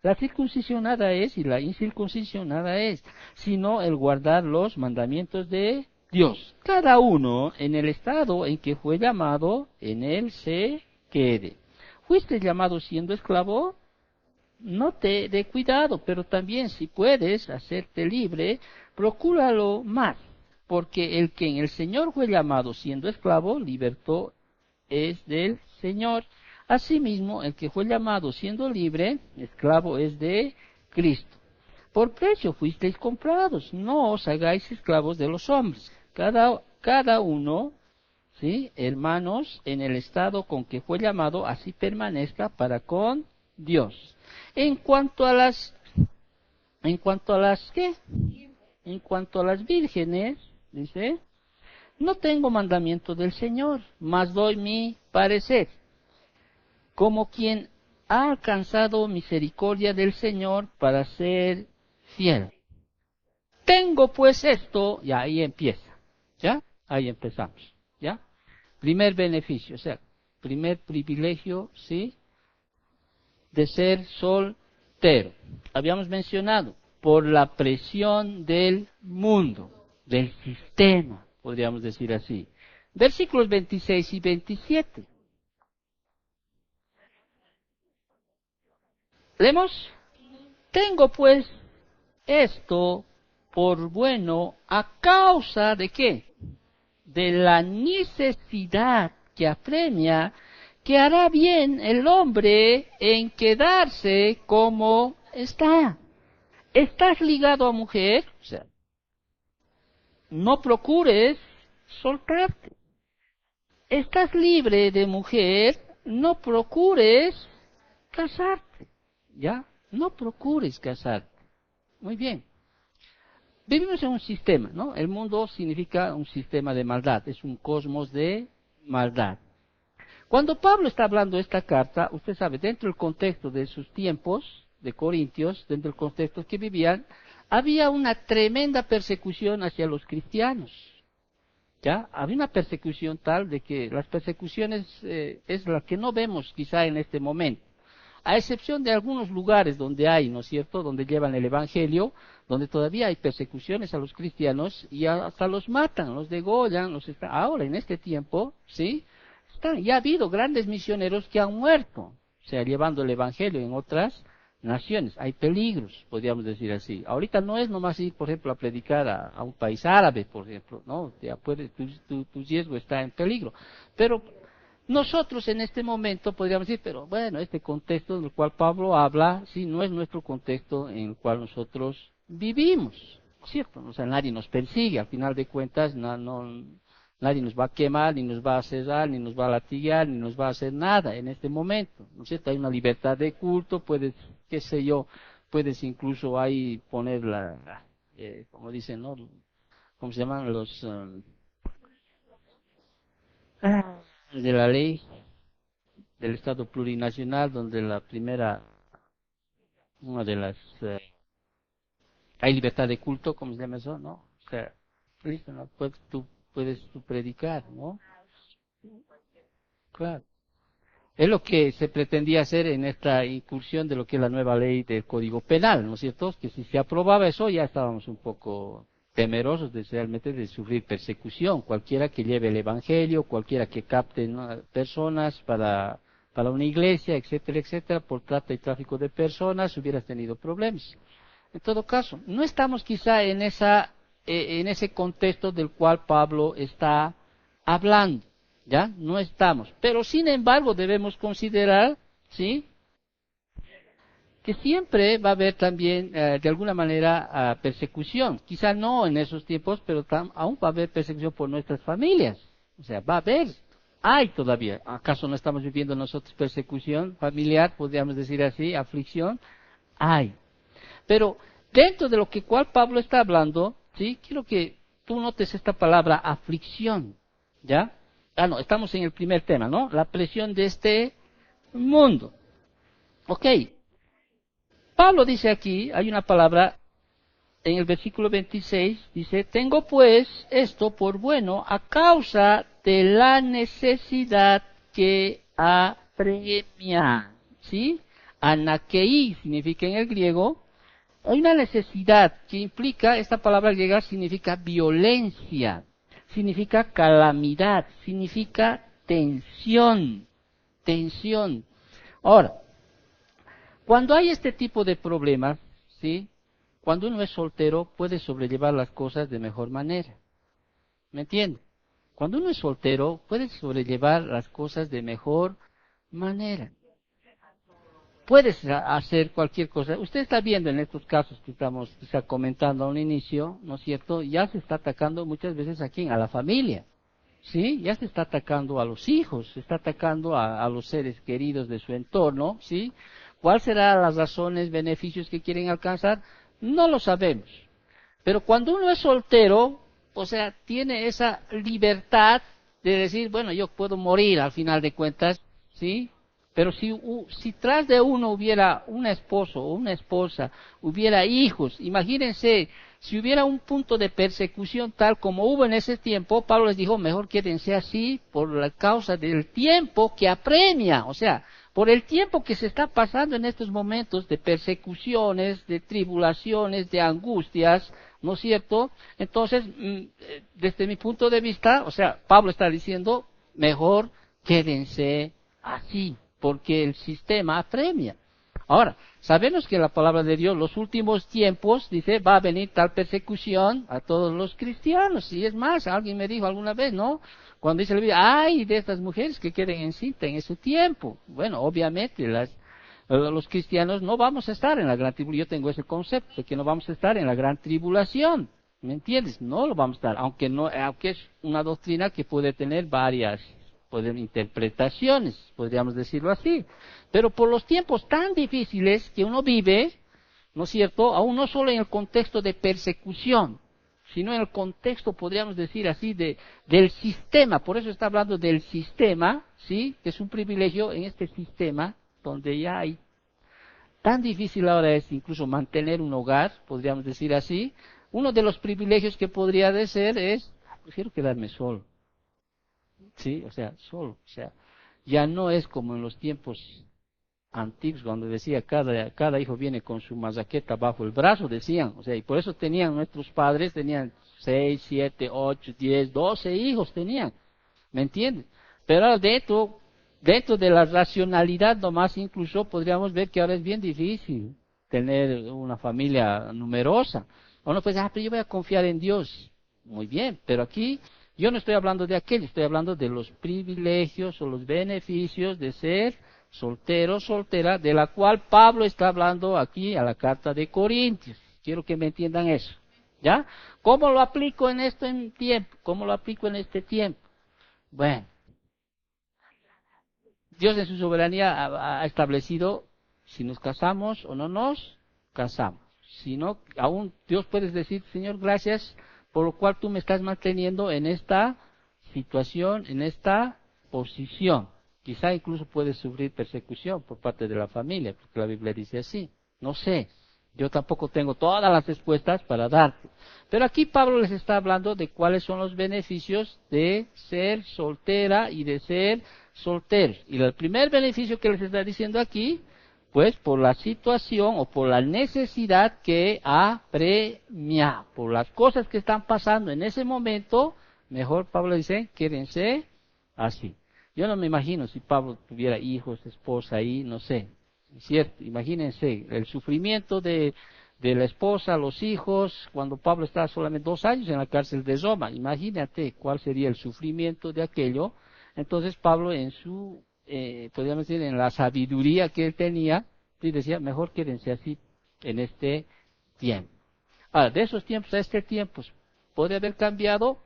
La circuncisión nada es y la incircuncisión nada es, sino el guardar los mandamientos de Dios. Cada uno en el estado en que fue llamado, en él se quede. ¿Fuiste llamado siendo esclavo? No te dé cuidado, pero también si puedes hacerte libre, procúralo más, porque el que en el Señor fue llamado siendo esclavo, libertó es del Señor. Asimismo, el que fue llamado siendo libre, esclavo es de Cristo. Por precio fuisteis comprados, no os hagáis esclavos de los hombres. Cada uno, ¿sí? Hermanos, en el estado con que fue llamado, así permanezca para con Dios. En cuanto a las ¿qué? En cuanto a las vírgenes, dice, no tengo mandamiento del Señor, mas doy mi parecer. como quien ha alcanzado misericordia del Señor para ser fiel. Tengo pues esto, y ahí empieza, ¿ya? Ahí empezamos, ¿ya? Primer beneficio, o sea, primer privilegio, ¿sí? De ser soltero. Habíamos mencionado, por la presión del mundo, del sistema, podríamos decir así. Versículos 26 y 27. Leemos, tengo pues esto por bueno a causa de qué? De la necesidad que apremia, que hará bien el hombre en quedarse como está. ¿Estás ligado a mujer? O sea, no procures soltarte. ¿Estás libre de mujer? No procures casarte. ¿Ya? No procures casarte. Muy bien. Vivimos en un sistema, ¿no? El mundo significa un sistema de maldad, es un cosmos de maldad. Cuando Pablo está hablando esta carta, usted sabe, dentro del contexto de sus tiempos, de Corintios, dentro del contexto que vivían, había una tremenda persecución hacia los cristianos. ¿Ya? Había una persecución tal de que las persecuciones es la que no vemos quizá en este momento. A excepción de algunos lugares donde hay, ¿no es cierto?, donde llevan el Evangelio, donde todavía hay persecuciones a los cristianos y hasta los matan, los degollan, ahora en este tiempo, ¿sí? Ya ha habido grandes misioneros que han muerto, o sea, llevando el Evangelio en otras naciones. Hay peligros, podríamos decir así. Ahorita no es nomás ir, por ejemplo, a predicar a un país árabe, por ejemplo, ¿no? Ya tu riesgo está en peligro. Pero nosotros en este momento podríamos decir, pero bueno, este contexto en el cual Pablo habla, sí, no es nuestro contexto en el cual nosotros vivimos, ¿cierto? O sea, nadie nos persigue, al final de cuentas, nadie nos va a quemar, ni nos va a cerrar, ni nos va a latigar, ni nos va a hacer nada en este momento, ¿no es cierto? Hay una libertad de culto, puedes, qué sé yo, puedes incluso ahí poner como dicen, ¿no? ¿Cómo se llaman los de la ley del Estado plurinacional, donde una de las, hay libertad de culto, ¿cómo se llama eso? ¿No? O sea, listo, ¿no? Tú puedes predicar, ¿no? Claro. Es lo que se pretendía hacer en esta incursión de lo que es la nueva ley del Código Penal, ¿no es cierto? Que si se aprobaba eso ya estábamos un poco temerosos de realmente de sufrir persecución. Cualquiera que lleve el Evangelio, cualquiera que capte, ¿no?, personas para una iglesia, etcétera, etcétera, por trata y tráfico de personas, hubieras tenido problemas. En todo caso, no estamos quizá en ese contexto del cual Pablo está hablando. ¿Ya? No estamos. Pero sin embargo debemos considerar, ¿sí?, que siempre va a haber también, de alguna manera, persecución. Quizá no en esos tiempos, pero aún va a haber persecución por nuestras familias. O sea, va a haber, hay todavía. ¿Acaso no estamos viviendo nosotros persecución familiar, podríamos decir así, aflicción? Hay. Pero dentro de lo que cual Pablo está hablando, ¿sí?, quiero que tú notes esta palabra aflicción, ¿ya? No, estamos en el primer tema, ¿no? La presión de este mundo. Ok. Pablo dice aquí, hay una palabra en el versículo 26, dice, tengo pues esto por bueno a causa de la necesidad que apremia. ¿Sí? Anakei significa en el griego, hay una necesidad que implica, esta palabra griega significa violencia, significa calamidad, significa tensión, tensión. Ahora, cuando hay este tipo de problemas, ¿sí?, cuando uno es soltero puede sobrellevar las cosas de mejor manera. ¿Me entiende? Cuando uno es soltero puede sobrellevar las cosas de mejor manera. Puedes hacer cualquier cosa. Usted está viendo en estos casos que estamos comentando a un inicio, ¿no es cierto? Ya se está atacando muchas veces aquí a la familia, ¿sí? Ya se está atacando a los hijos, se está atacando a los seres queridos de su entorno, ¿sí? ¿Cuáles serán las razones, beneficios que quieren alcanzar? No lo sabemos. Pero cuando uno es soltero, o sea, tiene esa libertad de decir, bueno, yo puedo morir al final de cuentas, ¿sí?, Pero si tras de uno hubiera un esposo o una esposa, hubiera hijos, imagínense, si hubiera un punto de persecución tal como hubo en ese tiempo, Pablo les dijo, mejor quédense así por la causa del tiempo que apremia, o sea, por el tiempo que se está pasando en estos momentos de persecuciones, de tribulaciones, de angustias, ¿no es cierto? Entonces, desde mi punto de vista, o sea, Pablo está diciendo, mejor quédense así, porque el sistema apremia. Ahora, sabemos que la palabra de Dios, los últimos tiempos, dice, va a venir tal persecución a todos los cristianos. Y es más, alguien me dijo alguna vez, ¿no? Cuando dice la Biblia, ay de estas mujeres que queden encintas en ese tiempo. Bueno, obviamente los cristianos no vamos a estar en la gran tribulación. Yo tengo ese concepto de que no vamos a estar en la gran tribulación. ¿Me entiendes? No lo vamos a estar, aunque es una doctrina que puede tener varias interpretaciones, podríamos decirlo así. Pero por los tiempos tan difíciles que uno vive, ¿no es cierto? Aún no solo en el contexto de persecución, sino en el contexto, podríamos decir así, del sistema. Por eso está hablando del sistema, ¿sí? Que es un privilegio en este sistema donde ya hay. Tan difícil ahora es incluso mantener un hogar, podríamos decir así. Uno de los privilegios que podría ser es, prefiero quedarme solo. Sí, o sea, solo. O sea, ya no es como en los tiempos antiguos, cuando decía cada hijo viene con su mazaqueta bajo el brazo, decían. O sea, y por eso nuestros padres tenían 6, 7, 8, 10, 12 hijos tenían. ¿Me entiendes? Pero ahora dentro de la racionalidad nomás incluso podríamos ver que ahora es bien difícil tener una familia numerosa. Uno pues, pero yo voy a confiar en Dios. Muy bien, pero aquí yo no estoy hablando de aquello, estoy hablando de los privilegios o los beneficios de ser soltero, soltera, de la cual Pablo está hablando aquí a la carta de Corintios. Quiero que me entiendan eso. ¿Ya? ¿Cómo lo aplico en este tiempo? ¿Cómo lo aplico en este tiempo? Bueno, Dios en su soberanía ha establecido si nos casamos o no nos casamos. Si no, aún Dios puede decir, Señor, gracias por lo cual tú me estás manteniendo en esta situación, en esta posición. Quizá incluso puedes sufrir persecución por parte de la familia, porque la Biblia dice así. No sé, yo tampoco tengo todas las respuestas para darte. Pero aquí Pablo les está hablando de cuáles son los beneficios de ser soltera y de ser solteros. Y el primer beneficio que les está diciendo aquí, pues por la situación o por la necesidad que apremia, por las cosas que están pasando en ese momento, mejor Pablo dice, quédense así. Yo no me imagino si Pablo tuviera hijos, esposa ahí, no sé, ¿cierto? Imagínense el sufrimiento de la esposa, los hijos, cuando Pablo estaba solamente 2 años en la cárcel de Roma. Imagínate cuál sería el sufrimiento de aquello. Entonces Pablo en su, podríamos decir, en la sabiduría que él tenía, sí decía, mejor quédense así en este tiempo. Ahora, de esos tiempos a este tiempo, ¿puede haber cambiado?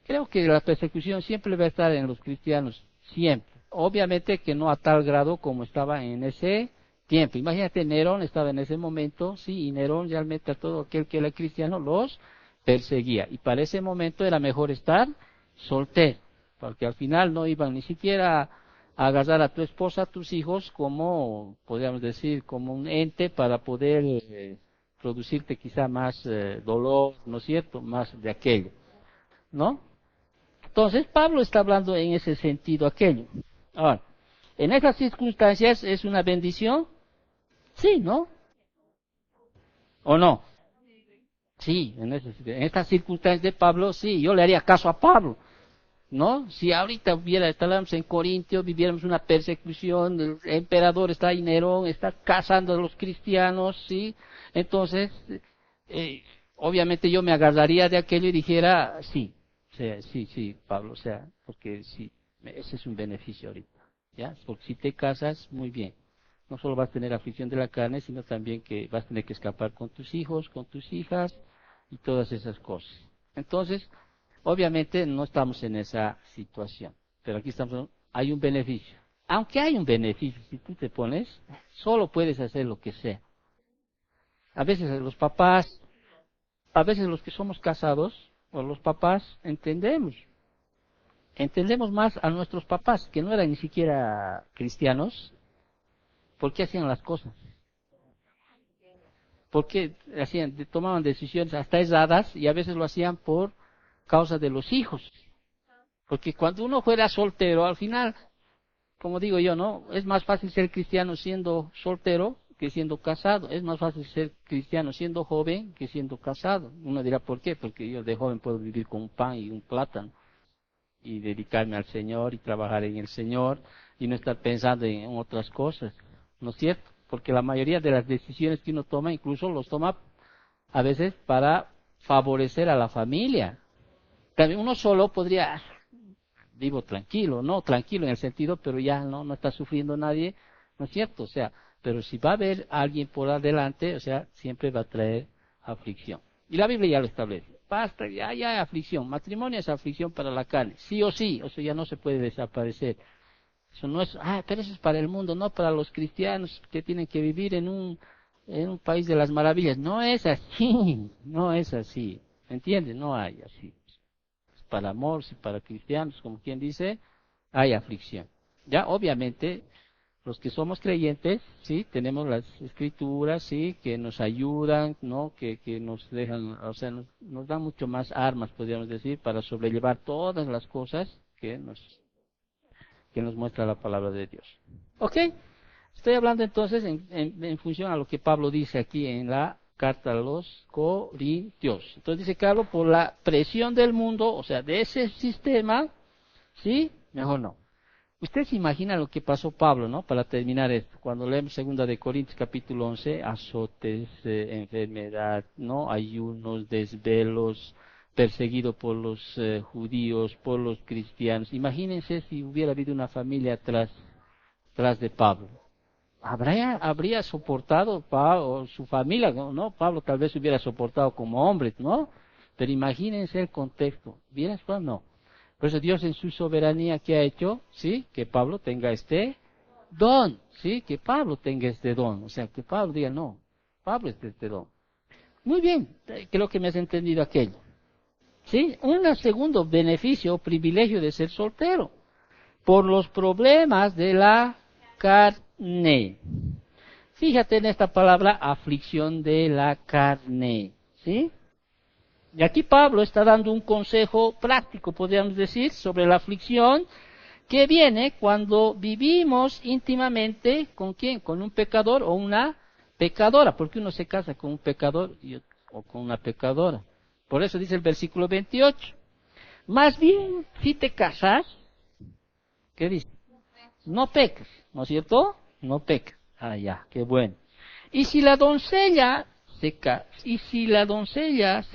Creo que la persecución siempre va a estar en los cristianos, siempre. Obviamente que no a tal grado como estaba en ese tiempo. Imagínate, Nerón estaba en ese momento, sí, y Nerón realmente a todo aquel que era cristiano los perseguía. Y para ese momento era mejor estar soltero, porque al final no iban ni siquiera a agarrar a tu esposa, a tus hijos, como, podríamos decir, como un ente para poder producirte quizá más dolor, ¿no es cierto?, más de aquello, ¿no? Entonces, Pablo está hablando en ese sentido aquello. Ahora, en esas circunstancias, ¿es una bendición? Sí, ¿no? ¿O no? Sí, en estas circunstancias de Pablo, sí, yo le haría caso a Pablo, ¿no? Si ahorita estábamos en Corintio, viviéramos una persecución, el emperador está ahí, Nerón, está cazando a los cristianos, ¿sí? Entonces, obviamente yo me agarraría de aquello y dijera, sí, o sea, sí, Pablo, o sea, porque sí, ese es un beneficio ahorita, ¿ya? Porque si te casas, muy bien. No solo vas a tener aflicción de la carne, sino también que vas a tener que escapar con tus hijos, con tus hijas y todas esas cosas. Entonces, obviamente no estamos en esa situación, pero aquí hay un beneficio. Aunque hay un beneficio, si tú te pones, solo puedes hacer lo que sea. A veces los papás, a veces los que somos casados, o los papás, entendemos entendemos más a nuestros papás, que no eran ni siquiera cristianos, por qué hacían las cosas. ¿Por qué tomaban decisiones hasta erradas y a veces lo hacían por causa de los hijos? Porque cuando uno fuera soltero, al final, como digo yo, ¿no? Es más fácil ser cristiano siendo soltero que siendo casado. Es más fácil ser cristiano siendo joven que siendo casado. Uno dirá, ¿por qué? Porque yo de joven puedo vivir con un pan y un plátano y dedicarme al Señor y trabajar en el Señor y no estar pensando en otras cosas. ¿No es cierto? Porque la mayoría de las decisiones que uno toma, incluso los toma a veces para favorecer a la familia. También uno solo podría, vivo tranquilo, no tranquilo en el sentido, pero ya no está sufriendo nadie, ¿no es cierto? O sea, pero si va a haber alguien por adelante, o sea, siempre va a traer aflicción. Y la Biblia ya lo establece. Basta, ya hay aflicción. Matrimonio es aflicción para la carne, sí o sí, o sea, ya no se puede desaparecer. Eso no es, pero eso es para el mundo, no para los cristianos que tienen que vivir en un país de las maravillas. No es así, no es así. ¿Me entiendes? No hay así. Es para amor, sí, para cristianos, como quien dice, hay aflicción. Ya, obviamente, los que somos creyentes, sí, tenemos las escrituras, sí, que nos ayudan, ¿no? Que nos dejan, o sea, nos dan mucho más armas, podríamos decir, para sobrellevar todas las cosas que nos muestra la palabra de Dios. ¿Ok? Estoy hablando entonces en función a lo que Pablo dice aquí en la carta a los Corintios. Entonces dice Pablo, por la presión del mundo, o sea, de ese sistema, ¿sí? Mejor no. Usted se imagina lo que pasó Pablo, ¿no? Para terminar esto. Cuando leemos 2 de Corintios capítulo 11, azotes, enfermedad, ¿no? Ayunos, desvelos, perseguido por los judíos, por los cristianos. Imagínense si hubiera habido una familia tras de Pablo. ¿Habría soportado Pablo, su familia? No, Pablo tal vez hubiera soportado como hombre, ¿no? Pero imagínense el contexto. ¿Vieras cuál? No. Por eso Dios en su soberanía, ¿qué ha hecho? ¿Sí? Que Pablo tenga este don, ¿sí? Que Pablo tenga este don. O sea, que Pablo diga, no, Pablo es este don. Muy bien, creo que me has entendido aquello. ¿Sí? Un segundo beneficio o privilegio de ser soltero. Por los problemas de la carne. Fíjate en esta palabra, aflicción de la carne. ¿Sí? Y aquí Pablo está dando un consejo práctico, podríamos decir, sobre la aflicción que viene cuando vivimos íntimamente ¿con quién? Con un pecador o una pecadora, porque uno se casa con un pecador o con una pecadora. Por eso dice el versículo 28. Más bien, si te casas, ¿qué dice? No pecas, ¿no es cierto? No pecas. Ya, qué bueno. Y si la doncella se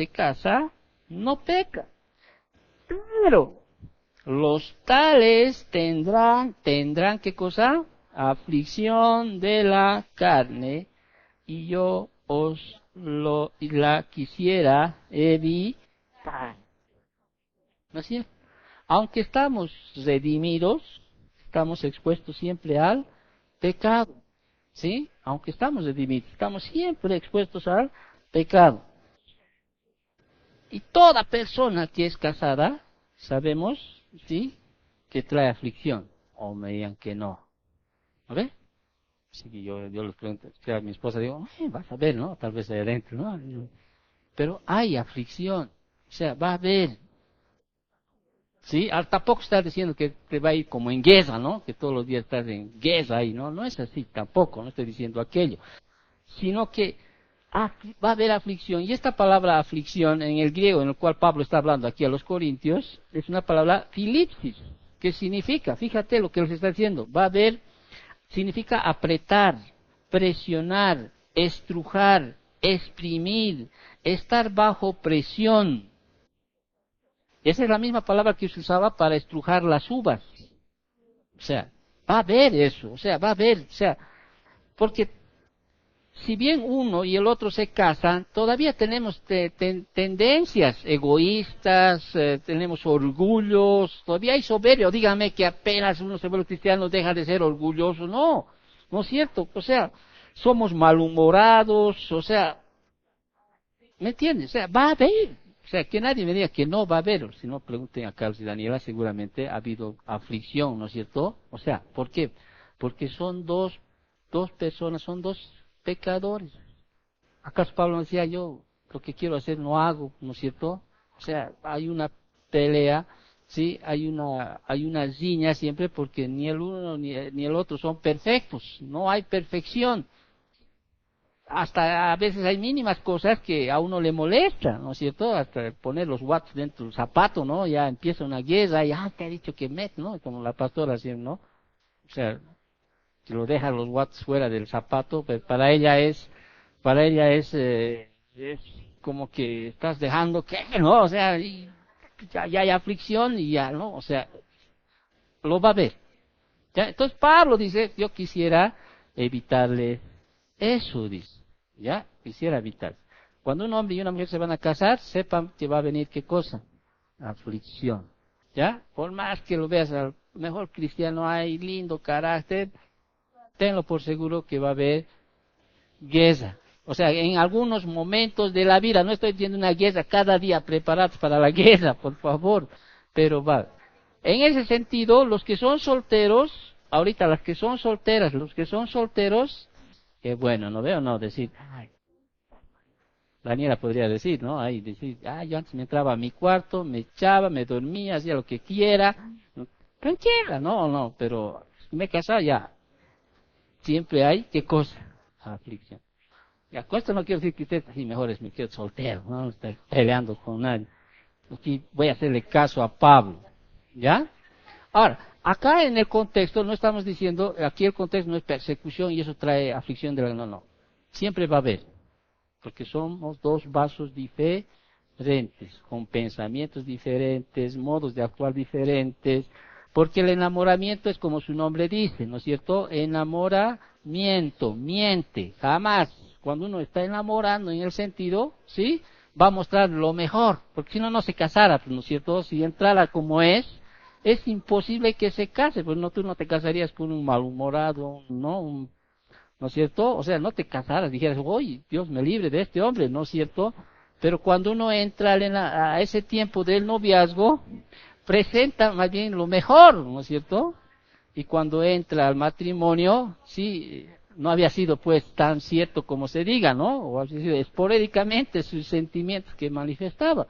casa, no peca. Pero los tales tendrán ¿qué cosa? Aflicción de la carne, y yo la quisiera evitar. ¿No es cierto? Aunque estamos redimidos, estamos expuestos siempre al pecado. ¿Sí? Aunque estamos redimidos, estamos siempre expuestos al pecado. Y toda persona que es casada, sabemos, ¿sí? Que trae aflicción. O me digan que no. ¿A ver? Así que yo les pregunto, a mi esposa digo, vas a ver, ¿no? Tal vez ahí adentro, ¿no? Pero hay aflicción. O sea, va a haber. ¿Sí? Tampoco está diciendo que te va a ir como en guerra, ¿no? Que todos los días estás en guerra ahí, ¿no? No es así tampoco, no estoy diciendo aquello. Sino que va a haber aflicción. Y esta palabra aflicción en el griego en el cual Pablo está hablando aquí a los Corintios es una palabra filipsis. ¿Qué significa? Fíjate lo que les está diciendo. Va a haber, significa apretar, presionar, estrujar, exprimir, estar bajo presión. Esa es la misma palabra que se usaba para estrujar las uvas. O sea, va a haber eso, o sea, va a haber, o sea, porque si bien uno y el otro se casan, todavía tenemos tendencias egoístas, tenemos orgullos, todavía hay soberbia. Dígame que apenas uno se vuelve cristiano deja de ser orgulloso. No, no es cierto. O sea, somos malhumorados, o sea, ¿me entiendes? O sea, va a haber. O sea, que nadie me diga que no va a haber, si no pregunten a Carlos y Daniela, seguramente ha habido aflicción, ¿no es cierto? O sea, ¿por qué? Porque son dos personas, son dos pecadores. ¿Acaso Pablo decía, yo lo que quiero hacer no hago, ¿no es cierto? O sea, hay una pelea, sí, hay una riña siempre porque ni el uno ni el otro son perfectos, no hay perfección. Hasta a veces hay mínimas cosas que a uno le molestan, ¿no es cierto? Hasta poner los watts dentro del zapato, ¿no? Ya empieza una guerra y, te ha dicho que ¿no? Como la pastora siempre, ¿no? O sea, que lo deja los watts fuera del zapato, pero es como que estás dejando que, ¿no? O sea, ya hay aflicción y ya, ¿no? O sea, lo va a ver. ¿Ya? Entonces Pablo dice, yo quisiera evitarle eso, dice. ¿Ya? Quisiera evitar. Cuando un hombre y una mujer se van a casar, sepan que va a venir ¿qué cosa? Aflicción. ¿Ya? Por más que lo veas al mejor cristiano, hay lindo carácter, tenlo por seguro que va a haber guerra. O sea, en algunos momentos de la vida, no estoy diciendo una guerra cada día preparados para la guerra, por favor, pero va. En ese sentido, los que son solteros, ahorita las que son solteras, los que son solteros, que bueno, no veo, no, decir, ay, Daniela podría decir, ¿no? Ahí decir, yo antes me entraba a mi cuarto, me echaba, me dormía, hacía lo que quiera, tranquila, no, pero me he casado ya, siempre hay, ¿qué cosa? Aflicción. Ya, con esto no quiero decir que usted así mejor me quedo soltero, no estoy peleando con nadie. Aquí voy a hacerle caso a Pablo, ¿ya? Ahora, acá en el contexto no estamos diciendo, aquí el contexto no es persecución y eso trae aflicción de la, no. Siempre va a haber, porque somos dos vasos diferentes, con pensamientos diferentes, modos de actuar diferentes, porque el enamoramiento es como su nombre dice, ¿no es cierto? Enamoramiento, miente, jamás. Cuando uno está enamorando en el sentido, ¿sí? Va a mostrar lo mejor, porque si no, no se casara, ¿no es cierto? Si entrara como es imposible que se case, pues no, tú no te casarías con un malhumorado, ¿no? ¿No es cierto? O sea, no te casaras, dijeras, oye, Dios me libre de este hombre, ¿no es cierto? Pero cuando uno entra a ese tiempo del noviazgo, presenta más bien lo mejor, ¿no es cierto? Y cuando entra al matrimonio, sí, no había sido pues tan cierto como se diga, ¿no? O había sido esporádicamente sus sentimientos que manifestaba.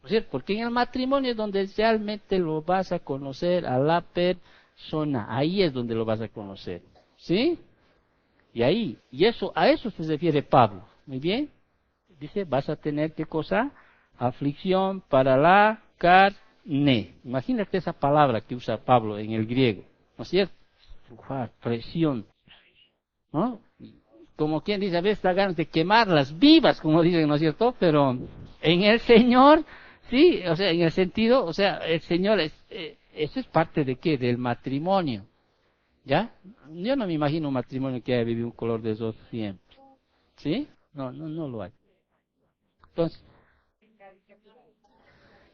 ¿No es cierto? Porque en el matrimonio es donde realmente lo vas a conocer a la persona, ahí es donde lo vas a conocer, ¿sí? A eso se refiere Pablo. Muy bien. Dice, vas a tener qué cosa? Aflicción para la carne. Imagínate esa palabra que usa Pablo en el griego. ¿No es cierto? Presión. ¿No? Como quien dice, a veces da ganas de quemarlas vivas, como dicen, ¿no es cierto? Pero en el Señor, sí, o sea, en el sentido, o sea, el Señor eso es parte de qué? Del matrimonio. ¿Ya? Yo no me imagino un matrimonio que haya vivido un color de esos siempre. ¿Sí? No lo hay. Entonces,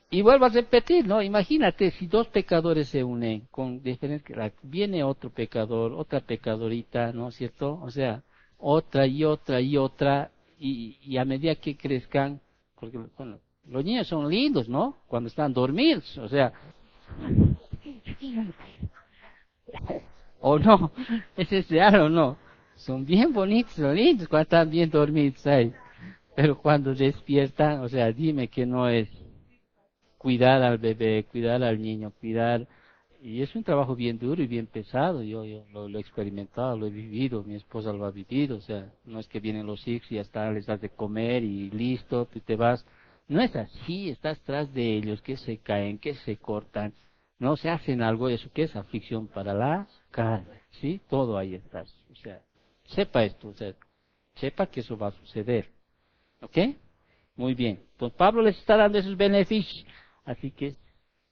y vuelvo a repetir, ¿no? Imagínate si dos pecadores se unen con diferentes, viene otro pecador, otra pecadorita, ¿no es cierto? O sea, otra y otra y otra, y a medida que crezcan, porque, bueno, los niños son lindos, ¿no? Cuando están dormidos, o sea, o no, es real o no. Son bien bonitos, son lindos cuando están bien dormidos ahí. Pero cuando despiertan, o sea, dime que no es cuidar al bebé, cuidar al niño, cuidar. Y es un trabajo bien duro y bien pesado. Yo lo he experimentado, lo he vivido, mi esposa lo ha vivido. O sea, no es que vienen los hijos y ya está, les das de comer y listo, tú te vas. No es así, estás tras de ellos, que se caen, que se cortan. No se hacen algo, eso que es aflicción para la carne. ¿Sí? Todo ahí está. O sea, sepa esto, o sea, sepa que eso va a suceder. ¿Ok? Muy bien. Pues Pablo les está dando esos beneficios. Así que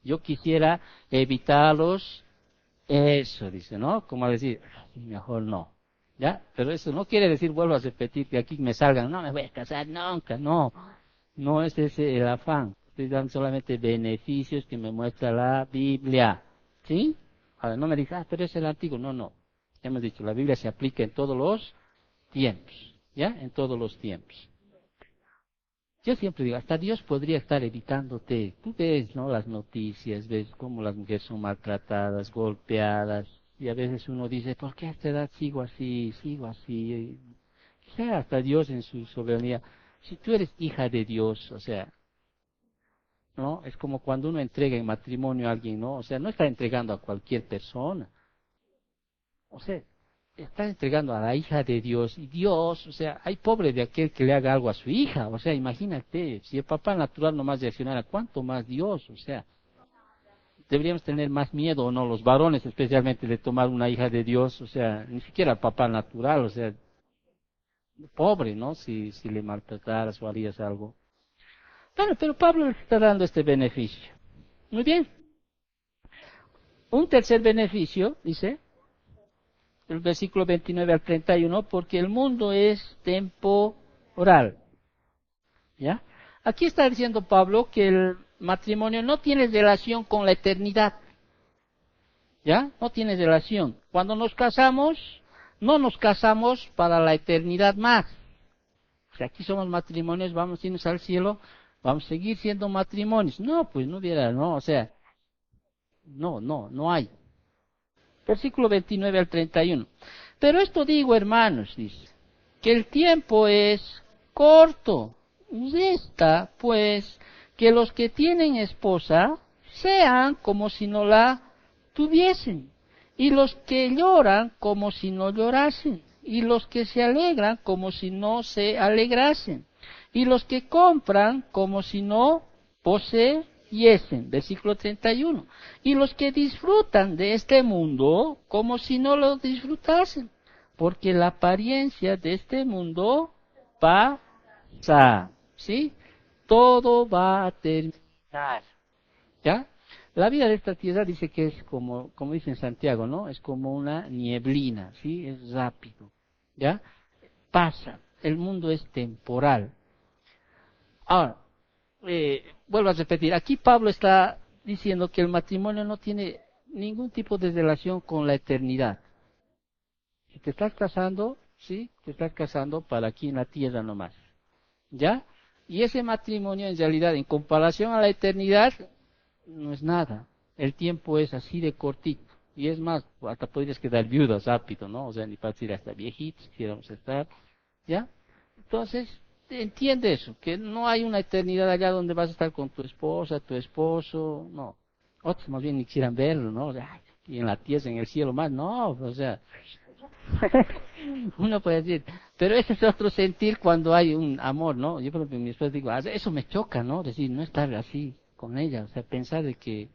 yo quisiera evitarlos. Eso dice, ¿no? Como decir, mejor no. ¿Ya? Pero eso no quiere decir, vuelvo a repetir, que aquí me salgan, no me voy a casar nunca, no. No es ese el afán. Estoy dando solamente beneficios que me muestra la Biblia. ¿Sí? Ahora no me digas, pero es el antiguo. No. Hemos dicho, la Biblia se aplica en todos los tiempos. ¿Ya? En todos los tiempos. Yo siempre digo, hasta Dios podría estar evitándote. Tú ves, ¿no? Las noticias, ves cómo las mujeres son maltratadas, golpeadas, y a veces uno dice, ¿por qué a esta edad sigo así, sigo así? Quizá hasta Dios en su soberanía. Si tú eres hija de Dios, o sea, ¿no? Es como cuando uno entrega en matrimonio a alguien, ¿no? O sea, no está entregando a cualquier persona. O sea, está entregando a la hija de Dios. Y Dios, o sea, hay pobre de aquel que le haga algo a su hija. O sea, imagínate, si el papá natural nomás reaccionara, ¿cuánto más Dios? O sea, deberíamos tener más miedo, ¿o no? Los varones especialmente de tomar una hija de Dios. O sea, ni siquiera el papá natural, o sea, pobre, ¿no? Si le maltrataras o harías algo. Bueno, pero Pablo le está dando este beneficio. Muy bien. Un tercer beneficio, dice, el versículo 29 al 31, porque el mundo es temporal. ¿Ya? Aquí está diciendo Pablo que el matrimonio no tiene relación con la eternidad. ¿Ya? No tiene relación. Cuando nos casamos, no nos casamos para la eternidad más. O sea, aquí somos matrimonios, vamos a irnos al cielo, vamos a seguir siendo matrimonios. No, pues no hubiera, no, o sea, no hay. Versículo 29 al 31. Pero esto digo, hermanos, dice, que el tiempo es corto. Resta, pues, que los que tienen esposa sean como si no la tuviesen, y los que lloran como si no llorasen, y los que se alegran como si no se alegrasen, y los que compran como si no poseyesen. Versículo 31. Y los que disfrutan de este mundo como si no lo disfrutasen, porque la apariencia de este mundo pasa, ¿sí? Todo va a terminar, ¿ya? La vida de esta tierra dice que es como dice en Santiago, ¿no? Es como una nieblina, ¿sí? Es rápido, ¿ya? Pasa. El mundo es temporal. Ahora, vuelvo a repetir, aquí Pablo está diciendo que el matrimonio no tiene ningún tipo de relación con la eternidad. Si te estás casando, sí, te estás casando para aquí en la tierra nomás. ¿Ya? Y ese matrimonio en realidad, en comparación a la eternidad, no es nada. El tiempo es así de cortito. Y es más, hasta podrías quedar viudas rápido, ¿no? O sea, ni para decir hasta viejitos, quisiéramos estar. ¿Ya? Entonces, entiende eso, que no hay una eternidad allá donde vas a estar con tu esposa, tu esposo, no. Otros más bien ni quisieran verlo, ¿no? O sea, ay, y en la tierra, en el cielo más, no, o sea, uno puede decir, pero ese es otro sentir cuando hay un amor, ¿no? Yo por ejemplo, mi esposa digo, eso me choca, ¿no? Decir, no estar así con ella, o sea, pensar de que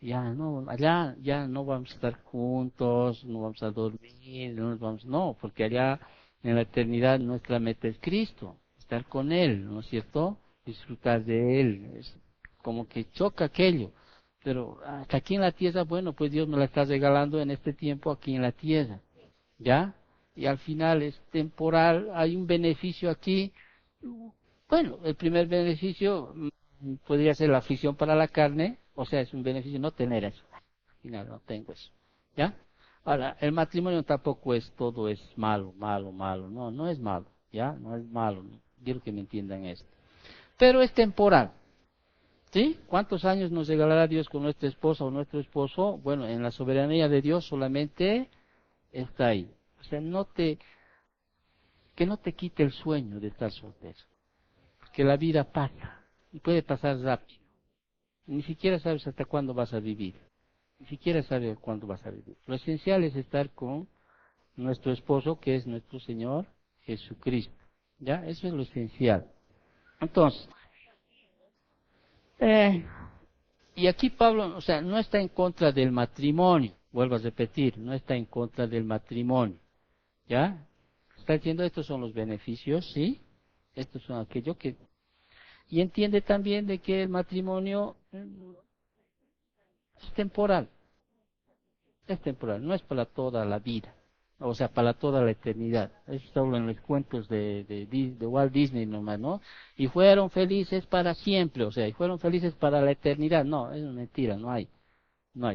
ya no, allá ya no vamos a estar juntos, no vamos a dormir, no, porque allá en la eternidad nuestra meta es Cristo, estar con Él, ¿no es cierto? Disfrutar de Él, es como que choca aquello. Pero hasta aquí en la tierra, bueno, pues Dios me la está regalando en este tiempo aquí en la tierra. ¿Ya? Y al final es temporal, hay un beneficio aquí. Bueno, el primer beneficio podría ser la aflicción para la carne, o sea, es un beneficio no tener eso. Al final no tengo eso. ¿Ya? Ahora, el matrimonio tampoco es todo es malo, malo, malo. No, no es malo. ¿Ya? No es malo. ¿No? Quiero que me entiendan esto. Pero es temporal. ¿Sí? ¿Cuántos años nos regalará Dios con nuestra esposa o nuestro esposo? Bueno, en la soberanía de Dios solamente está ahí. O sea, que no te quite el sueño de estar soltero. Porque la vida pasa. Y puede pasar rápido. Ni siquiera sabes hasta cuándo vas a vivir. Ni siquiera sabes cuándo vas a vivir. Lo esencial es estar con nuestro esposo, que es nuestro Señor Jesucristo. ¿Ya? Eso es lo esencial. Entonces, eh, y aquí Pablo, o sea, no está en contra del matrimonio. Vuelvo a repetir, no está en contra del matrimonio. ¿Ya? Está diciendo, estos son los beneficios, ¿sí? Estos son aquellos que... Y entiende también de que el matrimonio es temporal, no es para toda la vida, o sea, para toda la eternidad. Es solo en los cuentos de Walt Disney nomás, ¿no? Y fueron felices para siempre, o sea, y fueron felices para la eternidad. No, es mentira, no hay,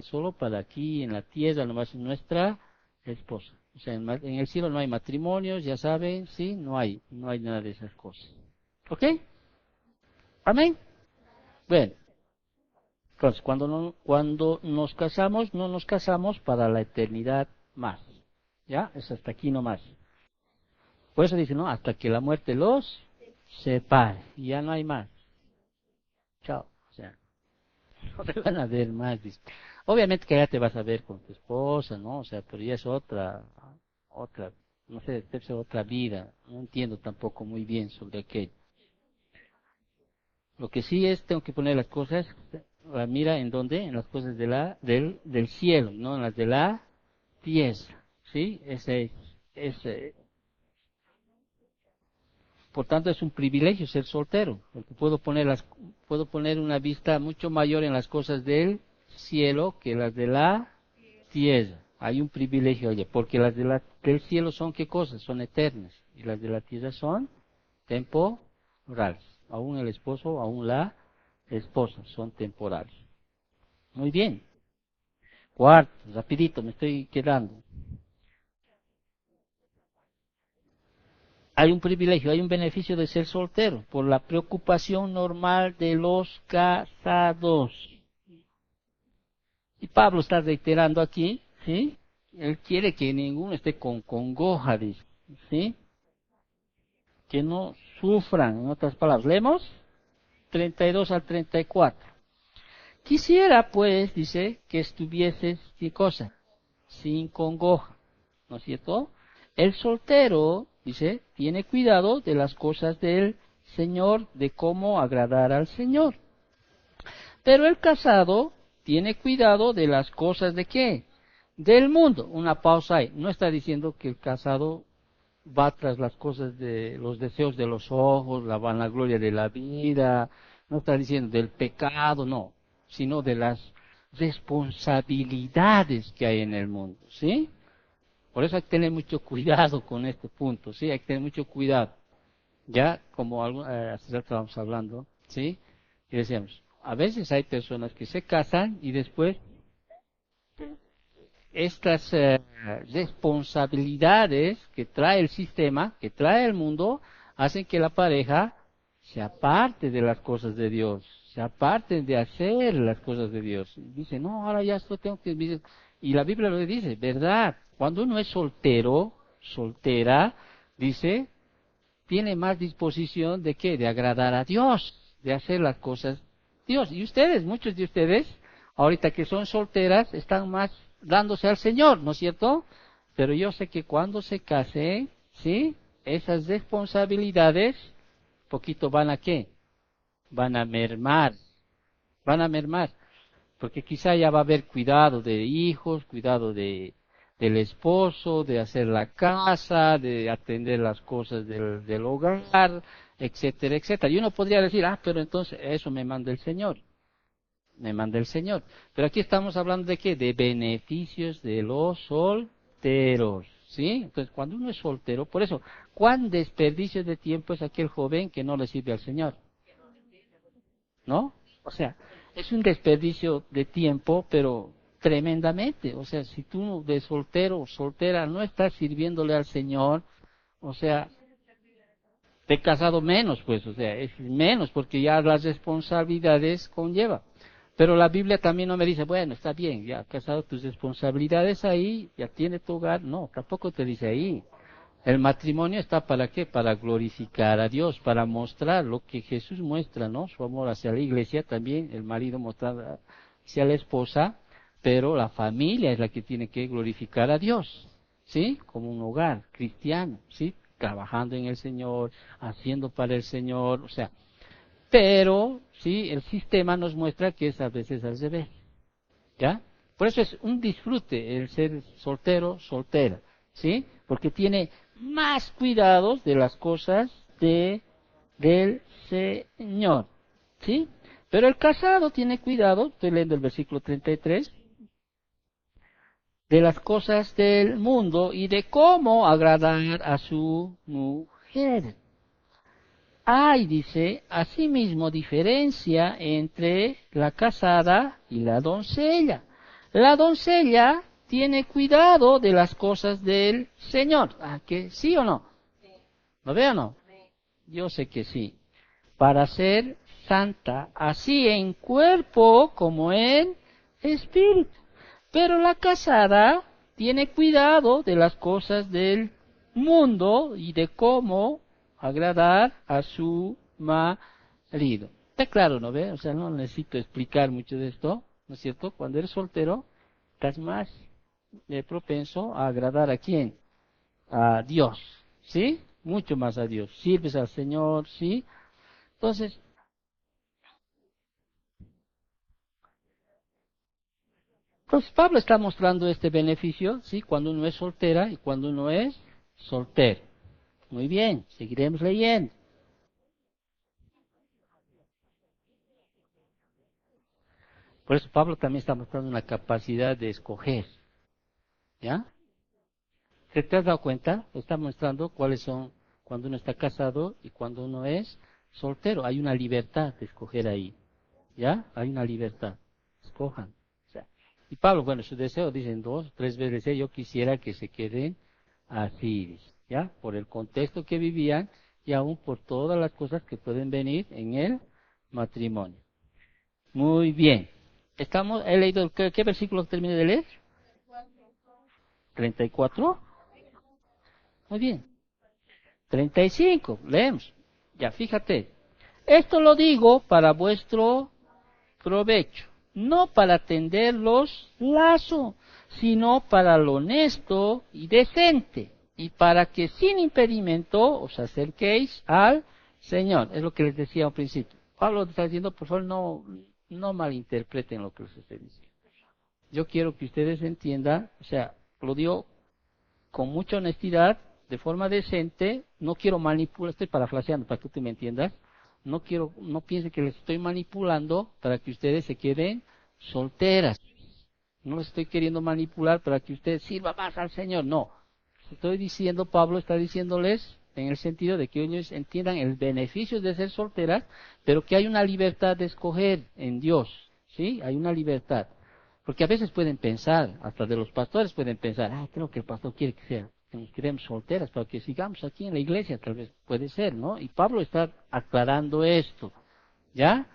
solo para aquí en la tierra, nomás nuestra esposa. O sea, en el cielo no hay matrimonios, ya saben, sí, no hay nada de esas cosas. ¿Ok? Amén. Bueno, entonces cuando nos casamos, no nos casamos para la eternidad más. ¿Ya? Es hasta aquí nomás. Por eso dice, no, hasta que la muerte los separe. Y ya no hay más. Chao. O sea, no te van a ver más. Dice. Obviamente que ya te vas a ver con tu esposa, ¿no? O sea, pero ya es otra, no sé, debe ser otra vida. No entiendo tampoco muy bien sobre aquello. Lo que sí es, tengo que poner las cosas, la mira en dónde, en las cosas del cielo, no en las de la tierra. ¿Sí? Por tanto, es un privilegio ser soltero, porque puedo poner una vista mucho mayor en las cosas del cielo que las de la tierra. Hay un privilegio allí, porque del cielo son qué cosas, son eternas, y las de la tierra son temporales. Aún el esposo, aún la esposa, son temporales. Muy bien. Cuarto, rapidito, me estoy quedando. Hay un privilegio, hay un beneficio de ser soltero por la preocupación normal de los casados. Y Pablo está reiterando aquí, ¿sí? Él quiere que ninguno esté con congoja, dice, ¿sí? Que no sufran, en otras palabras. Leemos 32 al 34. Quisiera, pues, dice, que estuvieses, ¿qué cosa? Sin congoja, ¿no es cierto? El soltero, dice, tiene cuidado de las cosas del Señor, de cómo agradar al Señor. Pero el casado tiene cuidado de las cosas de qué? Del mundo. Una pausa ahí. No está diciendo que el casado va tras las cosas de los deseos de los ojos, la vanagloria de la vida. No está diciendo del pecado, no, sino de las responsabilidades que hay en el mundo, ¿sí? Por eso hay que tener mucho cuidado con este punto, ¿sí? Hay que tener mucho cuidado. Ya, como hace rato estábamos hablando, ¿sí? Y decíamos, a veces hay personas que se casan y después estas responsabilidades que trae el sistema, que trae el mundo, hacen que la pareja se aparte de las cosas de Dios, se aparte de hacer las cosas de Dios. Dice, no, ahora ya esto tengo que... Y la Biblia lo dice, ¿verdad? Cuando uno es soltero, soltera, dice, tiene más disposición de qué? De agradar a Dios, de hacer las cosas de Dios. Y ustedes, muchos de ustedes, ahorita que son solteras, están más dándose al Señor, ¿no es cierto? Pero yo sé que cuando se casen, ¿sí? Esas responsabilidades, poquito van a qué? Van a mermar, van a mermar. Porque quizá ya va a haber cuidado de hijos, cuidado del esposo, de hacer la casa, de atender las cosas del hogar, etcétera, etcétera. Y uno podría decir, pero entonces eso me manda el Señor. Me manda el Señor. Pero aquí estamos hablando de qué? De beneficios de los solteros. ¿Sí? Entonces, cuando uno es soltero, por eso, ¿cuán desperdicio de tiempo es aquel joven que no le sirve al Señor? ¿No? O sea, es un desperdicio de tiempo, pero tremendamente. O sea, si tú de soltero o soltera no estás sirviéndole al Señor, o sea, de casado menos, pues, o sea, es menos porque ya las responsabilidades conlleva. Pero la Biblia también no me dice, bueno, está bien, ya has casado tus responsabilidades ahí, ya tiene tu hogar. No, tampoco te dice ahí. El matrimonio está para qué? Para glorificar a Dios, para mostrar lo que Jesús muestra, ¿no? Su amor hacia la iglesia también, el marido mostrar hacia la esposa, pero la familia es la que tiene que glorificar a Dios, ¿sí? Como un hogar cristiano, ¿sí? Trabajando en el Señor, haciendo para el Señor, o sea, pero, sí, el sistema nos muestra que es a veces al revés, ¿ya? Por eso es un disfrute el ser soltero, soltera, ¿sí? Porque tiene más cuidados de las cosas del Señor, ¿sí? Pero el casado tiene cuidado, estoy leyendo el versículo 33, de las cosas del mundo y de cómo agradar a su mujer. Hay, dice, asimismo diferencia entre la casada y la doncella. La doncella tiene cuidado de las cosas del Señor. ¿Que sí o no? ¿Lo veo o no? Yo sé que sí. Para ser santa, así en cuerpo como en espíritu. Pero la casada tiene cuidado de las cosas del mundo y de cómo agradar a su marido. Está claro, ¿no ve? O sea, no necesito explicar mucho de esto, ¿no es cierto? Cuando eres soltero, estás más propenso a agradar a quién, a Dios, ¿sí? Mucho más a Dios. Sirves al Señor, ¿sí? Entonces, pues Pablo está mostrando este beneficio, ¿sí? Cuando uno es soltera y cuando uno es soltero. Muy bien, seguiremos leyendo. Por eso Pablo también está mostrando una capacidad de escoger, ¿ya? ¿Te has dado cuenta? Está mostrando cuáles son cuando uno está casado y cuando uno es soltero. Hay una libertad de escoger ahí. ¿Ya? Hay una libertad. Escojan. O sea, y Pablo, bueno, su deseo, dicen 2, 3 veces, yo quisiera que se queden así, dice, ¿ya? Por el contexto que vivían y aún por todas las cosas que pueden venir en el matrimonio. Muy bien. He leído, ¿qué versículo terminé de leer? 34. Muy bien. 35. Leemos. Ya, fíjate. Esto lo digo para vuestro provecho, no para tender los lazos, sino para lo honesto y decente, y para que sin impedimento os acerquéis al Señor. Es lo que les decía al principio. Pablo está diciendo, por favor, no malinterpreten lo que les estoy diciendo. Yo quiero que ustedes entiendan, o sea, lo digo con mucha honestidad, de forma decente, no quiero manipular, estoy parafraseando para que tú me entiendas, no piense que les estoy manipulando para que ustedes se queden solteras. No les estoy queriendo manipular para que ustedes sirvan más al Señor, no. Estoy diciendo, Pablo está diciéndoles en el sentido de que ellos entiendan el beneficio de ser solteras, pero que hay una libertad de escoger en Dios, ¿sí? Hay una libertad. Porque a veces pueden pensar, hasta de los pastores pueden pensar, creo que el pastor quiere que nos quedemos solteras para que sigamos aquí en la iglesia, tal vez puede ser, ¿no? Y Pablo está aclarando esto, ¿ya?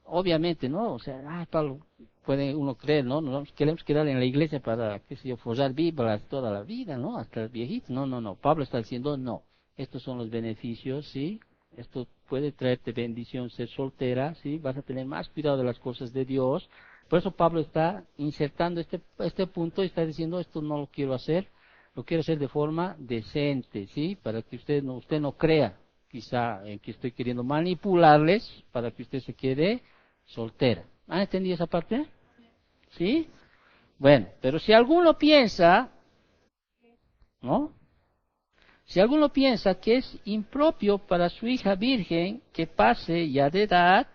Obviamente, ¿no? O sea, Pablo, puede uno creer, ¿no? Nos queremos quedar en la iglesia para, qué sé yo, forjar Biblias toda la vida, ¿no? Hasta el viejito. No. Pablo está diciendo, no. Estos son los beneficios, ¿sí? Esto puede traerte bendición ser soltera, ¿sí? Vas a tener más cuidado de las cosas de Dios. Por eso Pablo está insertando este punto y está diciendo, esto no lo quiero hacer, lo quiero hacer de forma decente, ¿sí? Para que usted no crea, quizá, en que estoy queriendo manipularles para que usted se quede soltera. ¿Han entendido esa parte? ¿Sí? Bueno, pero si alguno piensa, ¿no? Si alguno piensa que es impropio para su hija virgen que pase ya de edad,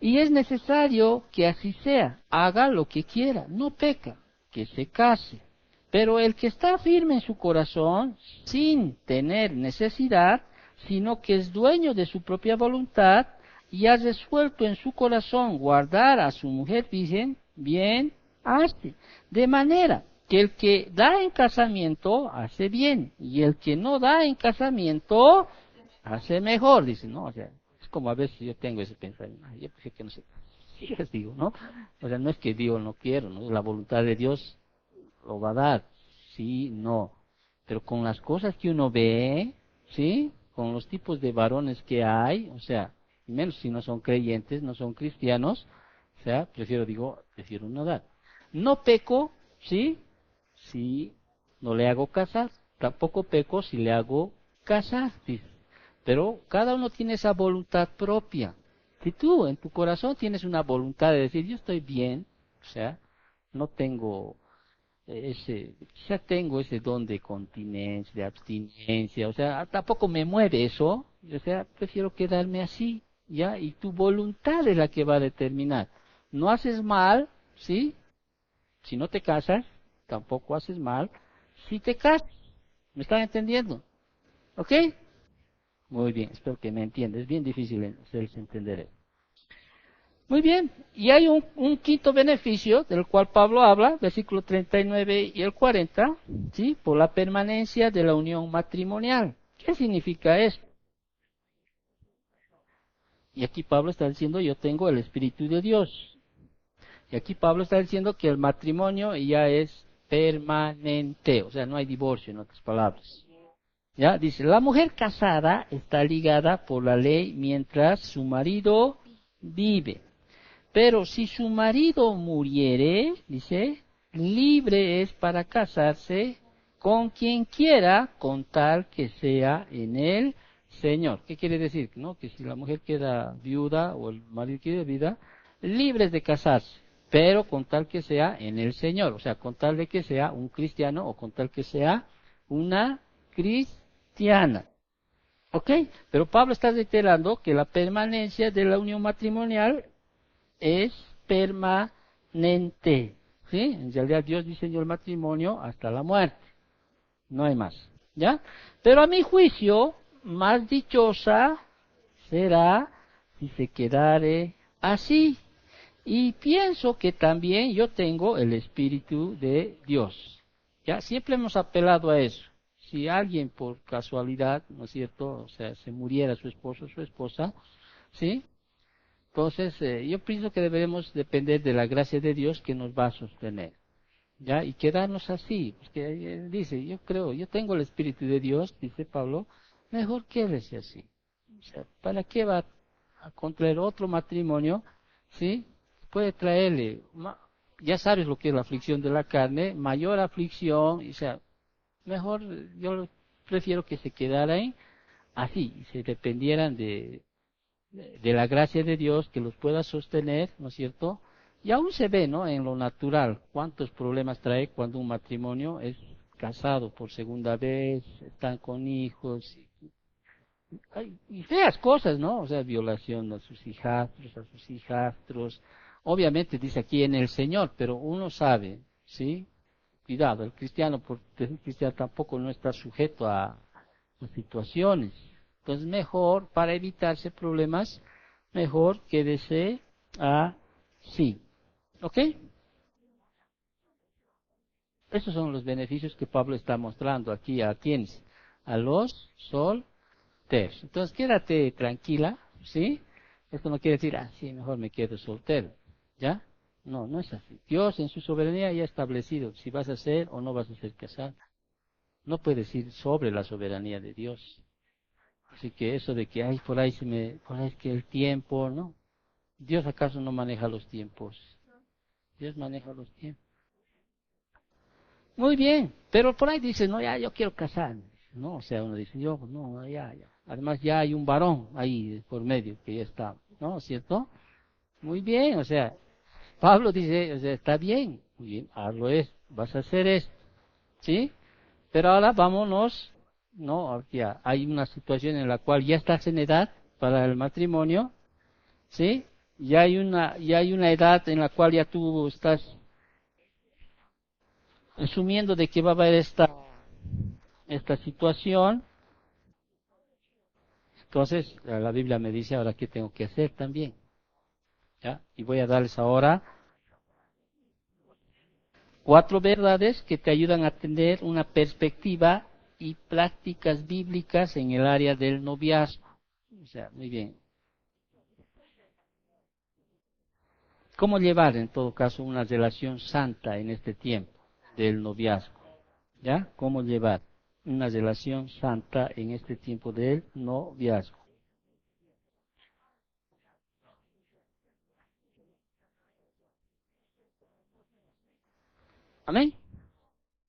y es necesario que así sea, haga lo que quiera, no peca, que se case. Pero el que está firme en su corazón, sin tener necesidad, sino que es dueño de su propia voluntad, y ha resuelto en su corazón guardar a su mujer virgen, bien hace. De manera que el que da en casamiento hace bien, y el que no da en casamiento hace mejor, dice, ¿no? O sea, es como a veces yo tengo ese pensamiento, yo prefiero que no se case. Sí, les digo, ¿no? O sea, no es que Dios no quiero, ¿no? La voluntad de Dios lo va a dar, sí, no. Pero con las cosas que uno ve, ¿sí? Con los tipos de varones que hay, o sea, menos si no son creyentes, no son cristianos, o sea, prefiero no dar. No peco, ¿sí? Si no le hago casar, tampoco peco si le hago casar, dice. Pero cada uno tiene esa voluntad propia. Si tú en tu corazón tienes una voluntad de decir, yo estoy bien, o sea, no tengo quizá tengo ese don de continencia, de abstinencia, o sea, tampoco me mueve eso, o sea, prefiero quedarme así, ¿ya? Y tu voluntad es la que va a determinar. No haces mal, ¿sí? Si no te casas, tampoco haces mal si te casas. ¿Me están entendiendo? ¿Ok? Muy bien, espero que me entiendas. Es bien difícil hacerles entender eso. Muy bien, y hay un quinto beneficio del cual Pablo habla, versículo 39 y el 40, ¿sí? Por la permanencia de la unión matrimonial. ¿Qué significa esto? Y aquí Pablo está diciendo, yo tengo el Espíritu de Dios. Y aquí Pablo está diciendo que el matrimonio ya es permanente, o sea, no hay divorcio, en otras palabras. Ya, dice, la mujer casada está ligada por la ley mientras su marido vive. Pero si su marido muriere, dice, libre es para casarse con quien quiera, con tal que sea en el Señor. ¿Qué quiere decir? ¿No? Que si la mujer queda viuda o el marido queda viuda, libres de casarse, pero con tal que sea en el Señor, o sea, con tal de que sea un cristiano o con tal que sea una cristiana. ¿Ok? Pero Pablo está reiterando que la permanencia de la unión matrimonial es permanente. ¿Sí? En realidad Dios diseñó el matrimonio hasta la muerte. No hay más. ¿Ya? Pero a mi juicio, más dichosa será si se quedare así. Y pienso que también yo tengo el Espíritu de Dios. ¿Ya? Siempre hemos apelado a eso. Si alguien por casualidad, ¿no es cierto? O sea, se muriera su esposo o su esposa, ¿sí? Entonces, yo pienso que debemos depender de la gracia de Dios que nos va a sostener. ¿Ya? Y quedarnos así. Porque él dice, yo creo, yo tengo el Espíritu de Dios, dice Pablo, mejor quédese así. O sea, ¿para qué va a contraer otro matrimonio? ¿Sí? Puede traerle, ya sabes lo que es la aflicción de la carne, mayor aflicción, o sea, mejor yo prefiero que se quedaran así, y se dependieran de la gracia de Dios que los pueda sostener, ¿no es cierto? Y aún se ve, ¿no? En lo natural, cuántos problemas trae cuando un matrimonio es casado por segunda vez, están con hijos, y feas cosas, ¿no? O sea, violación a sus hijastros, a sus hijastros. Obviamente dice aquí en el Señor, pero uno sabe, ¿sí? Cuidado, el cristiano, por ser cristiano, tampoco no está sujeto a situaciones. Entonces, mejor, para evitarse problemas, mejor quédese así. ¿Ok? Esos son los beneficios que Pablo está mostrando aquí a quienes, a los solteros. Entonces, quédate tranquila, ¿sí? Esto no quiere decir, sí, mejor me quedo soltero, ¿ya? No, no es así. Dios en su soberanía ya ha establecido si vas a ser o no vas a ser casada. No puedes ir sobre la soberanía de Dios. Así que eso de que, por ahí es que el tiempo, ¿no? ¿Dios acaso no maneja los tiempos? Dios maneja los tiempos. Muy bien, pero por ahí dice, no, ya, yo quiero casarme, ¿no? O sea, uno dice, yo, no, ya, ya. Además ya hay un varón ahí por medio que ya está, ¿no? ¿Cierto? Muy bien, o sea, Pablo dice, o sea, está bien, muy bien, hazlo es, vas a hacer esto, ¿sí? Pero ahora vámonos, ¿no? Ya hay una situación en la cual ya estás en edad para el matrimonio, ¿sí? Ya hay una edad en la cual ya tú estás asumiendo de que va a haber esta situación. Entonces, la Biblia me dice ahora qué tengo que hacer también, ¿ya? Y voy a darles ahora 4 verdades que te ayudan a tener una perspectiva y prácticas bíblicas en el área del noviazgo. O sea, muy bien. ¿Cómo llevar en todo caso una relación santa en este tiempo del noviazgo? ¿Ya? ¿Cómo llevar una relación santa en este tiempo del noviazgo? Amén.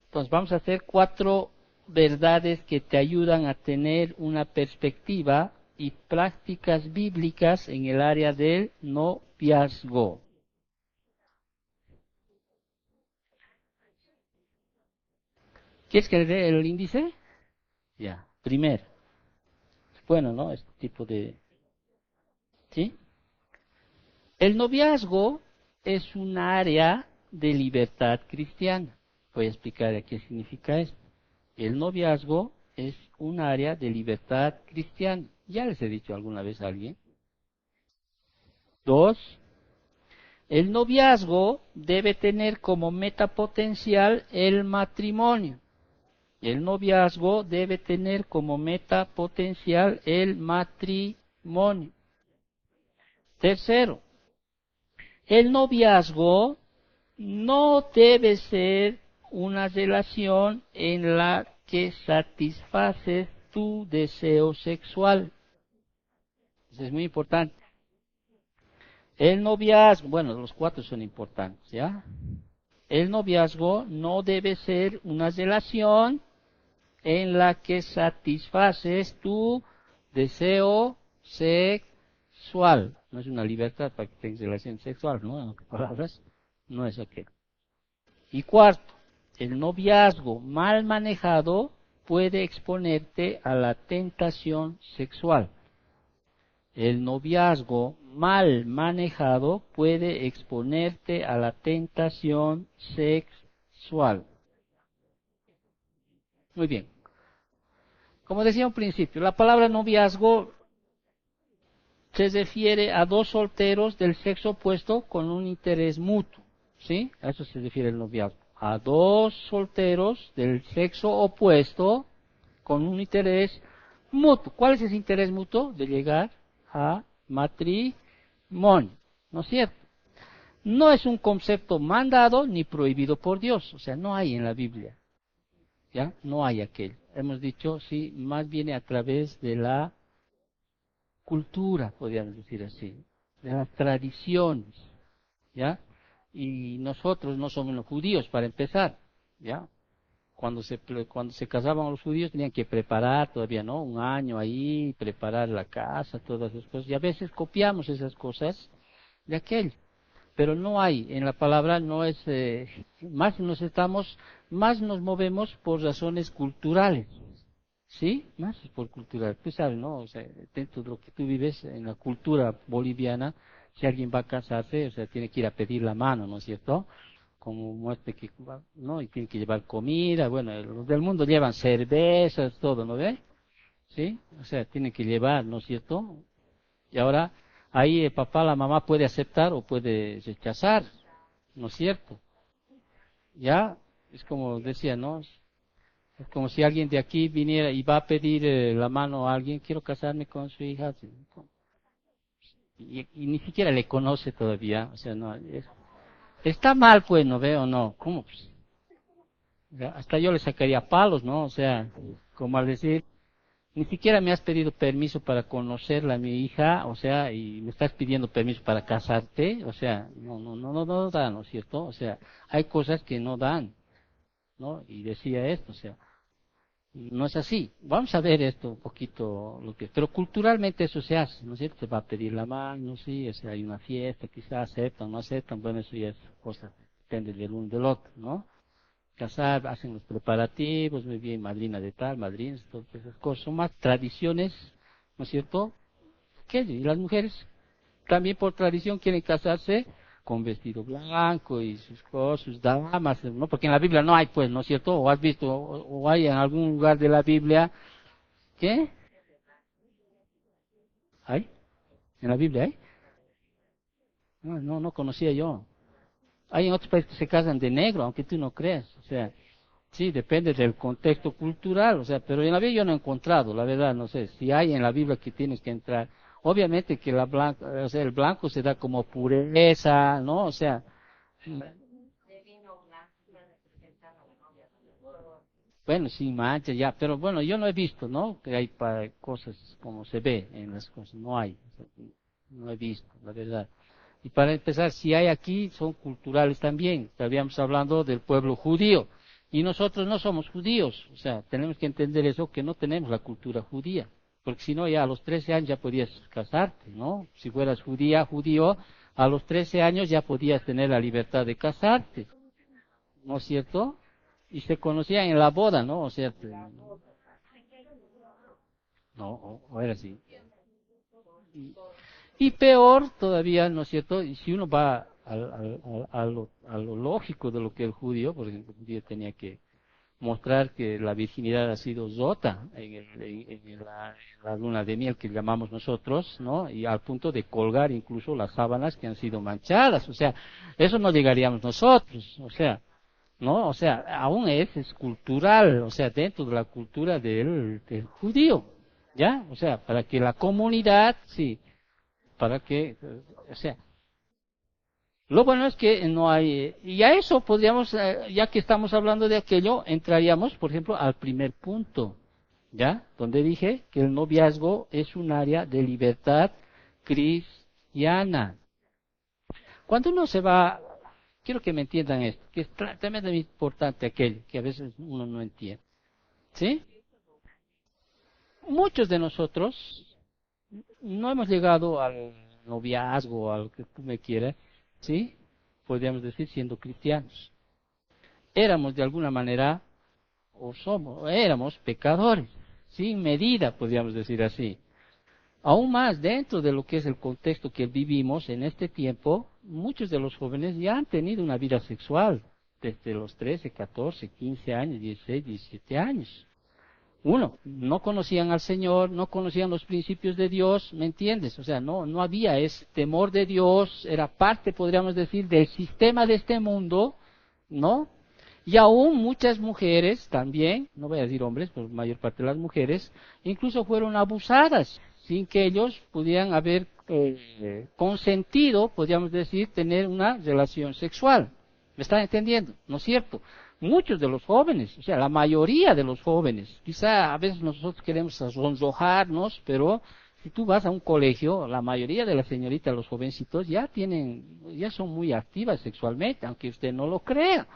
Entonces vamos a hacer 4 verdades que te ayudan a tener una perspectiva y prácticas bíblicas en el área del noviazgo. ¿Quieres que le dé el índice? Ya. Primero. Bueno, ¿no? Este tipo de... ¿Sí? El noviazgo es un área de libertad cristiana. Voy a explicar qué significa esto. El noviazgo es un área de libertad cristiana. Ya les he dicho alguna vez a alguien. 2. El noviazgo debe tener como meta potencial el matrimonio. El noviazgo debe tener como meta potencial el matrimonio. Tercero, el noviazgo no debe ser una relación en la que satisfaces tu deseo sexual. Eso es muy importante. El noviazgo, bueno, los cuatro son importantes, ¿ya? El noviazgo no debe ser una relación en la que satisfaces tu deseo sexual. No es una libertad para que tengas relación sexual, ¿no? En otras palabras, no es aquello. Y cuarto, el noviazgo mal manejado puede exponerte a la tentación sexual. El noviazgo mal manejado puede exponerte a la tentación sexual. Muy bien. Como decía al principio, la palabra noviazgo se refiere a dos solteros del sexo opuesto con un interés mutuo. ¿Sí? A eso se refiere el noviazgo. A dos solteros del sexo opuesto con un interés mutuo. ¿Cuál es ese interés mutuo? De llegar a matrimonio. ¿No es cierto? No es un concepto mandado ni prohibido por Dios. O sea, no hay en la Biblia. ¿Ya? No hay aquello. Hemos dicho, sí, más viene a través de la cultura, podríamos decir así, de las tradiciones, ¿ya? Y nosotros no somos los judíos, para empezar, ¿ya? Cuando se casaban los judíos tenían que preparar todavía, ¿no? Un año ahí, preparar la casa, todas esas cosas, y a veces copiamos esas cosas de aquel, pero no hay, en la palabra no es, más nos movemos por razones culturales, ¿sí? Más es por cultural. Tú sabes, ¿no? O sea, dentro de lo que tú vives en la cultura boliviana, si alguien va a casarse, o sea, tiene que ir a pedir la mano, ¿no es cierto? Como muestre que, ¿no? Y tiene que llevar comida, bueno, los del mundo llevan cervezas, todo, ¿no ve? ¿Sí? O sea, tiene que llevar, ¿no es cierto? Y ahora, ahí el papá, la mamá puede aceptar o puede rechazar, ¿no es cierto? Ya, es como decía, ¿no? Es como si alguien de aquí viniera y va a pedir la mano a alguien, quiero casarme con su hija, y ni siquiera le conoce todavía, o sea, no, está mal pues, ¿no veo? No, ¿cómo? Pues, hasta yo le sacaría palos, ¿no? O sea, como al decir, ni siquiera me has pedido permiso para conocerla a mi hija, o sea, y me estás pidiendo permiso para casarte, o sea, no da, ¿no es cierto? O sea, hay cosas que no dan, ¿no? Y decía esto, o sea, no es así. Vamos a ver esto un poquito, pero culturalmente eso se hace, ¿no es cierto? Se va a pedir la mano, sí, o sea, hay una fiesta, quizás aceptan, no aceptan, bueno, eso ya es cosa, depende del uno del otro, ¿no? Casar, hacen los preparativos, muy bien, madrina de tal, madrinas, todas esas cosas, son más tradiciones, ¿no es cierto? ¿Qué? Y las mujeres también por tradición quieren casarse con vestido blanco y sus cosas, sus damas, ¿no? Porque en la Biblia no hay, pues, ¿no es cierto? O has visto, o hay en algún lugar de la Biblia, ¿qué? ¿Hay? ¿En la Biblia hay? No conocía yo. Hay en otros países que se casan de negro, aunque tú no creas, o sea, sí, depende del contexto cultural, o sea, pero en la Biblia yo no he encontrado, la verdad, no sé, si hay en la Biblia que tienes que entrar. Obviamente que la blanca, o sea, el blanco se da como pureza, ¿no? O sea, bueno, sin mancha ya, pero bueno, yo no he visto, ¿no? Que hay para cosas como se ve en las cosas, no hay, o sea, no he visto, la verdad. Y para empezar, si hay aquí, son culturales también. Estaríamos hablando del pueblo judío. Y nosotros no somos judíos. O sea, tenemos que entender eso, que no tenemos la cultura judía. Porque si no, ya a los 13 años ya podías casarte, ¿no? Si fueras judía, judío, a los 13 años ya podías tener la libertad de casarte. ¿No es cierto? Y se conocían en la boda, ¿no? O sea, no, o era así. Y peor todavía, ¿no es cierto? Y si uno va a lo lógico de lo que el judío, por ejemplo, el judío tenía que mostrar que la virginidad ha sido rota en la luna de miel que llamamos nosotros, ¿no? Y al punto de colgar incluso las sábanas que han sido manchadas, o sea, eso no llegaríamos nosotros, o sea, ¿no? O sea, aún es cultural, o sea, dentro de la cultura del judío, ¿ya? O sea, para que la comunidad, sí, para que, o sea, lo bueno es que no hay, y a eso podríamos, ya que estamos hablando de aquello, entraríamos, por ejemplo, al primer punto, ¿ya? Donde dije que el noviazgo es un área de libertad cristiana. Cuando uno se va, quiero que me entiendan esto, que es tremendamente importante aquello que a veces uno no entiende, ¿sí? Muchos de nosotros no hemos llegado al noviazgo, a lo que tú me quieras, ¿sí? Podríamos decir siendo cristianos. Éramos de alguna manera, éramos pecadores, sin medida, podríamos decir así. Aún más dentro de lo que es el contexto que vivimos en este tiempo, muchos de los jóvenes ya han tenido una vida sexual desde los 13, 14, 15 años, 16, 17 años. Uno, no conocían al Señor, no conocían los principios de Dios, ¿me entiendes? O sea, no había ese temor de Dios, era parte, podríamos decir, del sistema de este mundo, ¿no? Y aún muchas mujeres también, no voy a decir hombres, pero la mayor parte de las mujeres, incluso fueron abusadas sin que ellos pudieran haber consentido, podríamos decir, tener una relación sexual. ¿Me están entendiendo? ¿No es cierto? Muchos de los jóvenes, o sea, la mayoría de los jóvenes, quizá a veces nosotros queremos sonrojarnos, pero si tú vas a un colegio, la mayoría de las señoritas, los jovencitos, ya son muy activas sexualmente, aunque usted no lo crea.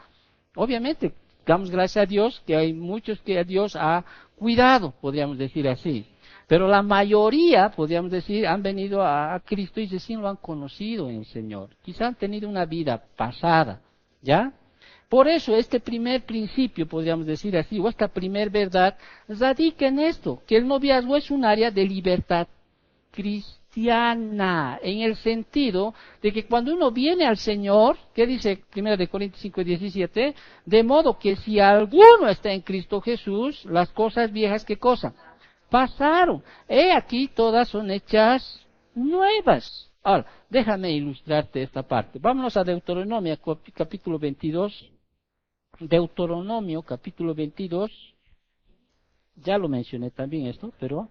Obviamente, damos gracias a Dios que hay muchos que Dios ha cuidado, podríamos decir así. Pero la mayoría, podríamos decir, han venido a Cristo y recién lo han conocido en el Señor. Quizá han tenido una vida pasada, ¿ya? Por eso este primer principio, podríamos decir así, o esta primer verdad, radica en esto, que el noviazgo es un área de libertad cristiana, en el sentido de que cuando uno viene al Señor, ¿qué dice 1 Corintios 5:17? De modo que si alguno está en Cristo Jesús, las cosas viejas, ¿qué cosa? Pasaron. He aquí todas son hechas nuevas. Ahora, déjame ilustrarte esta parte. Vámonos a Deuteronomio capítulo 22. Deuteronomio capítulo 22. Ya lo mencioné también esto, pero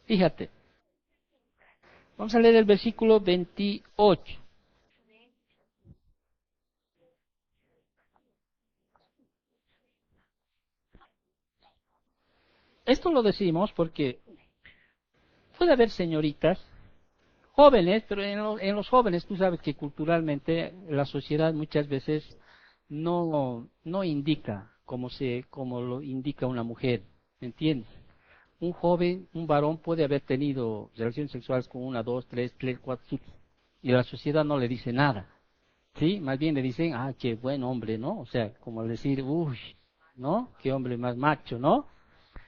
fíjate. Vamos a leer el versículo 28. Esto lo decimos porque puede haber señoritas jóvenes, pero en los jóvenes tú sabes que culturalmente la sociedad muchas veces no indica como lo indica una mujer, ¿me entiendes? Un joven, un varón puede haber tenido relaciones sexuales con una, dos, tres, cuatro chicas y la sociedad no le dice nada, ¿sí? Más bien le dicen, qué buen hombre, ¿no? O sea, como decir, uy, ¿no? Qué hombre más macho, ¿no?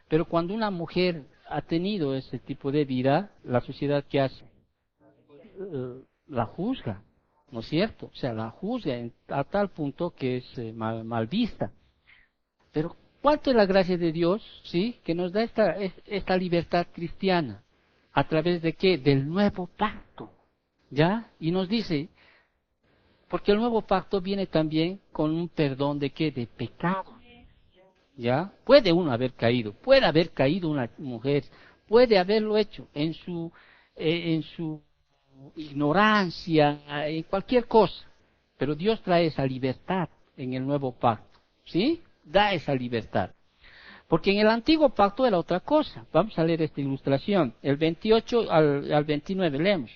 Pero cuando una mujer ha tenido ese tipo de vida, la sociedad, ¿qué hace? La juzga, ¿no es cierto? O sea, la juzga a tal punto que es mal vista. Pero, ¿cuánto es la gracia de Dios, sí? Que nos da esta libertad cristiana. ¿A través de qué? Del nuevo pacto, ¿ya? Y nos dice, porque el nuevo pacto viene también con un perdón de qué? De pecado. ¿Ya? Puede uno puede haber caído una mujer, puede haberlo hecho en su ignorancia, en cualquier cosa, pero Dios trae esa libertad en el nuevo pacto, ¿sí? Da esa libertad. Porque en el antiguo pacto era otra cosa. Vamos a leer esta ilustración, el 28 al 29, leemos.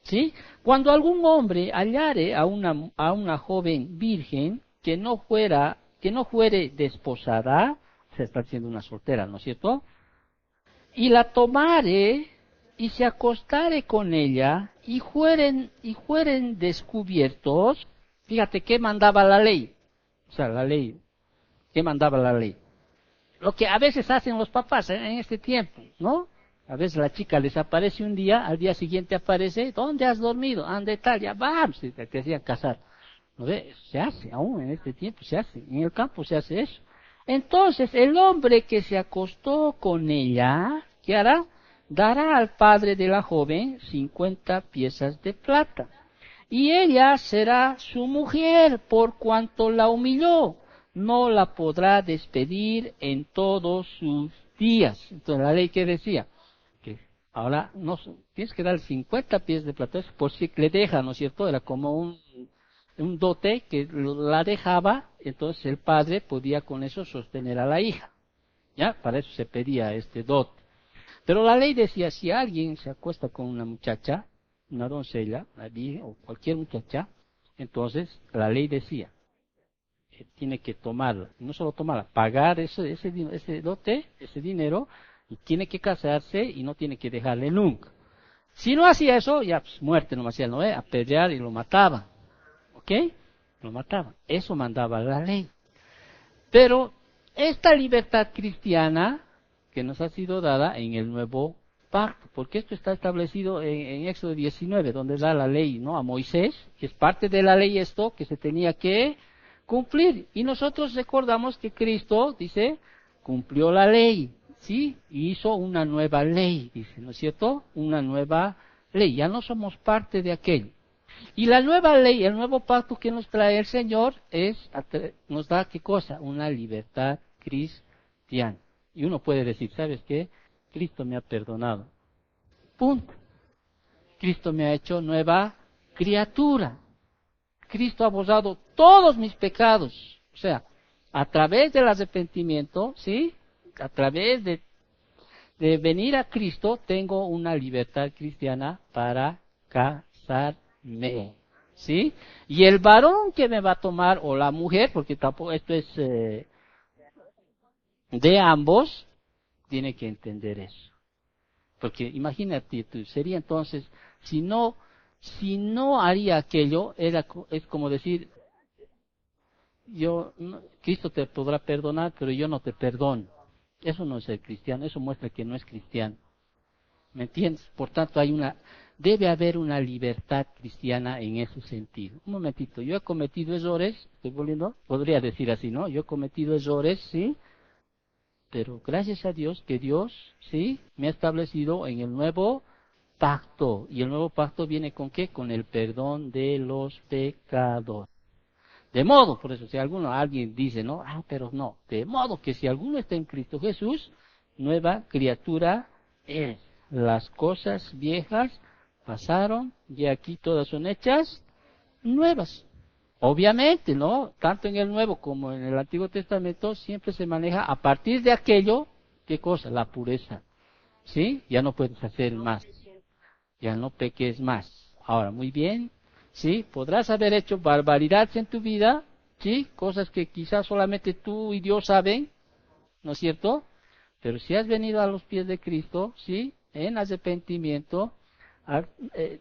¿Sí? Cuando algún hombre hallare a una joven virgen que no fuere desposada, se está haciendo una soltera, ¿no es cierto? Y la tomare y se acostare con ella y fueren descubiertos, fíjate qué mandaba la ley, o sea, la ley, qué mandaba la ley. Lo que a veces hacen los papás en este tiempo, ¿no? A veces la chica les aparece un día, al día siguiente aparece, ¿dónde has dormido? ¿Dónde tal? Ya vamos, te hacían casar. ¿No ves? Se hace, aún en este tiempo se hace, en el campo se hace eso. Entonces, el hombre que se acostó con ella, ¿qué hará? Dará al padre de la joven 50 piezas de plata. Y ella será su mujer por cuanto la humilló. no la podrá despedir en todos sus días. Entonces la ley que decía, que ahora no tienes que dar 50 pies de plata, por si le deja, ¿no es cierto? Era como un dote que la dejaba, entonces el padre podía con eso sostener a la hija. ¿Ya? Para eso se pedía este dote. Pero la ley decía, si alguien se acuesta con una muchacha, una doncella, una virgen o cualquier muchacha, entonces la ley decía que tiene que tomarla, no solo tomarla, pagar ese dote, ese dinero, y tiene que casarse y no tiene que dejarle nunca. Si no hacía eso, ya pues, muerte nomás hacía Noé, apedrear y lo mataban. ¿Ok? Lo mataban. Eso mandaba la ley. Pero esta libertad cristiana que nos ha sido dada en el nuevo pacto, porque esto está establecido en Éxodo 19, donde da la ley, ¿no? A Moisés, que es parte de la ley esto que se tenía que cumplir. Y nosotros recordamos que Cristo, dice, cumplió la ley, ¿sí? Y hizo una nueva ley, dice, ¿no es cierto? Una nueva ley. Ya no somos parte de aquello. Y la nueva ley, el nuevo pacto que nos trae el Señor nos da ¿qué cosa? Una libertad cristiana. Y uno puede decir, ¿sabes qué? Cristo me ha perdonado. Punto. Cristo me ha hecho nueva criatura. Cristo ha borrado todos mis pecados. O sea, a través del arrepentimiento, ¿sí? A través de venir a Cristo, tengo una libertad cristiana para casarme. ¿Sí? Y el varón que me va a tomar, o la mujer, porque tampoco esto es de ambos, tiene que entender eso. Porque imagínate tú, sería entonces, si no haría aquello, es como decir, Cristo te podrá perdonar, pero yo no te perdono. Eso no es ser cristiano, eso muestra que no es cristiano. ¿Me entiendes? Por tanto, debe haber una libertad cristiana en ese sentido. Un momentito, yo he cometido errores, podría decir así, ¿no? Yo he cometido errores, ¿sí? Pero gracias a Dios que Dios, ¿sí? Me ha establecido en el nuevo pacto. Y el nuevo pacto viene con ¿qué? Con el perdón de los pecados. De modo, por eso, si alguien dice, ¿no? Pero no. De modo que si alguno está en Cristo Jesús, nueva criatura es. Las cosas viejas pasaron y aquí todas son hechas nuevas. Obviamente, ¿no? Tanto en el Nuevo como en el Antiguo Testamento siempre se maneja a partir de aquello, ¿qué cosa? La pureza. ¿Sí? Ya no puedes hacer más. Ya no peques más. Ahora, muy bien. ¿Sí? Podrás haber hecho barbaridades en tu vida, ¿sí? Cosas que quizás solamente tú y Dios saben, ¿no es cierto? Pero si has venido a los pies de Cristo, ¿sí? En arrepentimiento,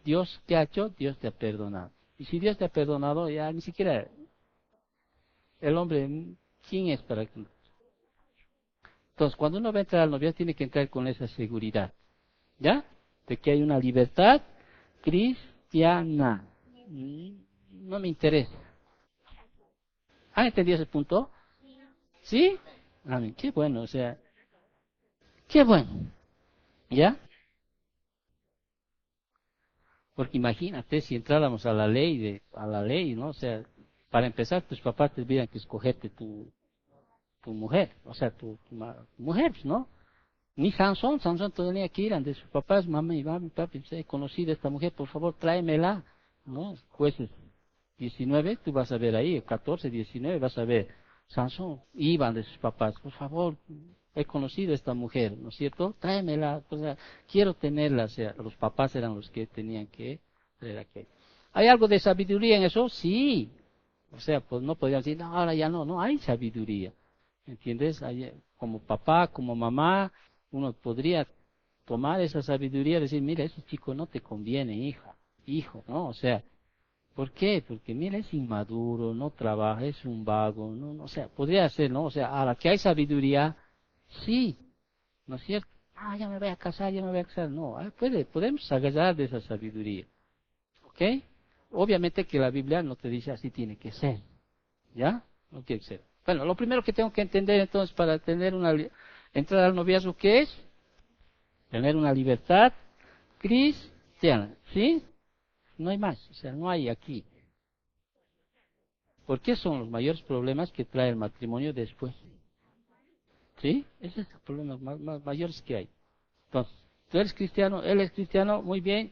Dios, ¿qué ha hecho? Dios te ha perdonado. Y si Dios te ha perdonado, ya ni siquiera el hombre, ¿quién es para que? Entonces, cuando uno va a entrar al noviazgo, tiene que entrar con esa seguridad, ¿ya? De que hay una libertad cristiana. No me interesa. ¿Han entendido ese punto? ¿Sí? Amén. Qué bueno, o sea, qué bueno. ¿Ya? Porque imagínate si entráramos a la ley, ¿no? O sea, para empezar, tus papás tendrían que escogerte tu mujer, o sea, tu mujer, ¿no? Ni Sansón tenía que ir ante sus papás, mamá y papi, he conocido a esta mujer, por favor, tráemela, ¿no? Jueces 19, tú vas a ver ahí, 14, 19, vas a ver, Sansón iban de sus papás, por favor, he conocido a esta mujer, ¿no es cierto? Tráemela, o sea, quiero tenerla, o sea, los papás eran los que tenían que traer aquello. ¿Hay algo de sabiduría en eso? Sí. O sea, pues no podrían decir, no, ahora ya no hay sabiduría. ¿Entiendes? Como papá, como mamá, uno podría tomar esa sabiduría y decir, mira, ese chico no te conviene, hija, hijo, ¿no? O sea, ¿por qué? Porque mira, es inmaduro, no trabaja, es un vago, no, o sea, podría ser, ¿no? O sea, a la que hay sabiduría, sí, ¿no es cierto? Ya me voy a casar, ya me voy a casar. No, podemos agarrar de esa sabiduría, ¿ok? Obviamente que la Biblia no te dice así tiene que ser, ¿ya? No tiene que ser. Bueno, lo primero que tengo que entender entonces para entrar al noviazgo, ¿qué es? Tener una libertad cristiana, ¿sí? No hay más, o sea, no hay aquí. Porque son los mayores problemas que trae el matrimonio después. ¿Sí? Ese es el problema más mayores que hay. Entonces, tú eres cristiano, él es cristiano, muy bien.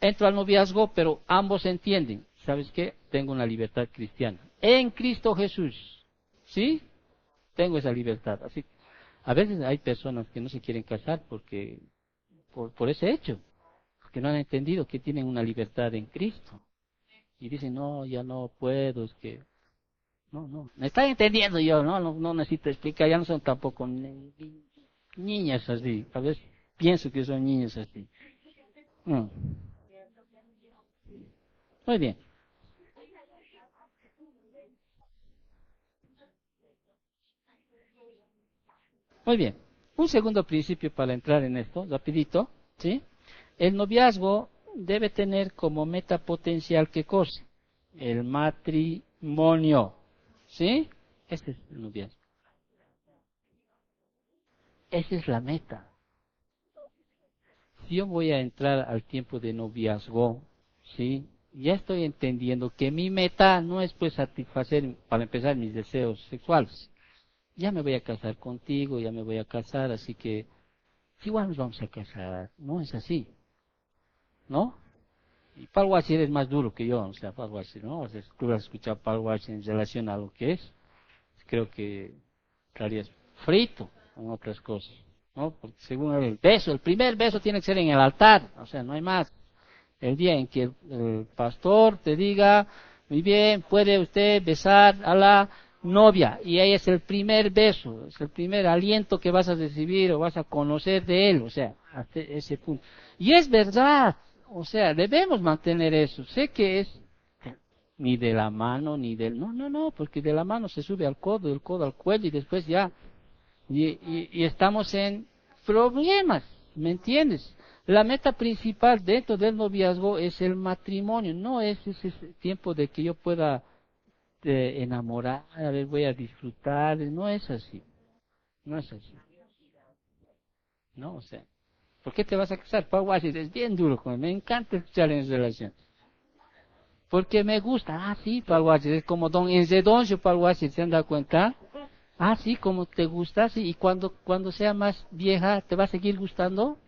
Entro al noviazgo, pero ambos entienden. ¿Sabes qué? Tengo una libertad cristiana. En Cristo Jesús. ¿Sí? Tengo esa libertad. Así, a veces hay personas que no se quieren casar porque, por ese hecho. Porque no han entendido que tienen una libertad en Cristo. Y dicen, no, ya no puedo, es que... No. Me están entendiendo yo, no necesito explicar, ya no son tampoco niñas así. A veces pienso que son niños así. Mm. Muy bien. Muy bien. Un segundo principio para entrar en esto, rapidito, ¿sí? El noviazgo debe tener como meta potencial, ¿qué cosa? El matrimonio, ¿sí? Este es el noviazgo. Esa es la meta. Si yo voy a entrar al tiempo de noviazgo, ¿sí? Ya estoy entendiendo que mi meta no es pues satisfacer, para empezar, mis deseos sexuales. Ya me voy a casar contigo, ya me voy a casar, así que igual nos vamos a casar. No es así, ¿no? Y Paul Washer es más duro que yo, o sea, Paul Washer, ¿no? O sea, si tú has escuchado Paul Washer en relación a lo que es, creo que estarías frito en otras cosas, ¿no? Porque según el beso, el primer beso tiene que ser en el altar, o sea, no hay más. El día en que el pastor te diga, muy bien, puede usted besar a la novia, y ahí es el primer beso, es el primer aliento que vas a recibir o vas a conocer de él, o sea, hasta ese punto. Y es verdad, o sea, debemos mantener eso. Sé que es ni de la mano, ni del... No, porque de la mano se sube al codo, del codo al cuello y después ya... Y estamos en problemas, ¿me entiendes? La meta principal dentro del noviazgo es el matrimonio, no es ese tiempo de que yo pueda enamorar, a ver, voy a disfrutar, no es así, no es así, no, o sea, ¿por qué te vas a casar? Pau Washington es bien duro, me encanta escuchar en relación. Porque me gusta. Ah, sí, Palguache, es como don Enzedoncio Palguache, ¿se han dado cuenta? Ah, sí, como te gusta, sí, y cuando sea más vieja, ¿te va a seguir gustando?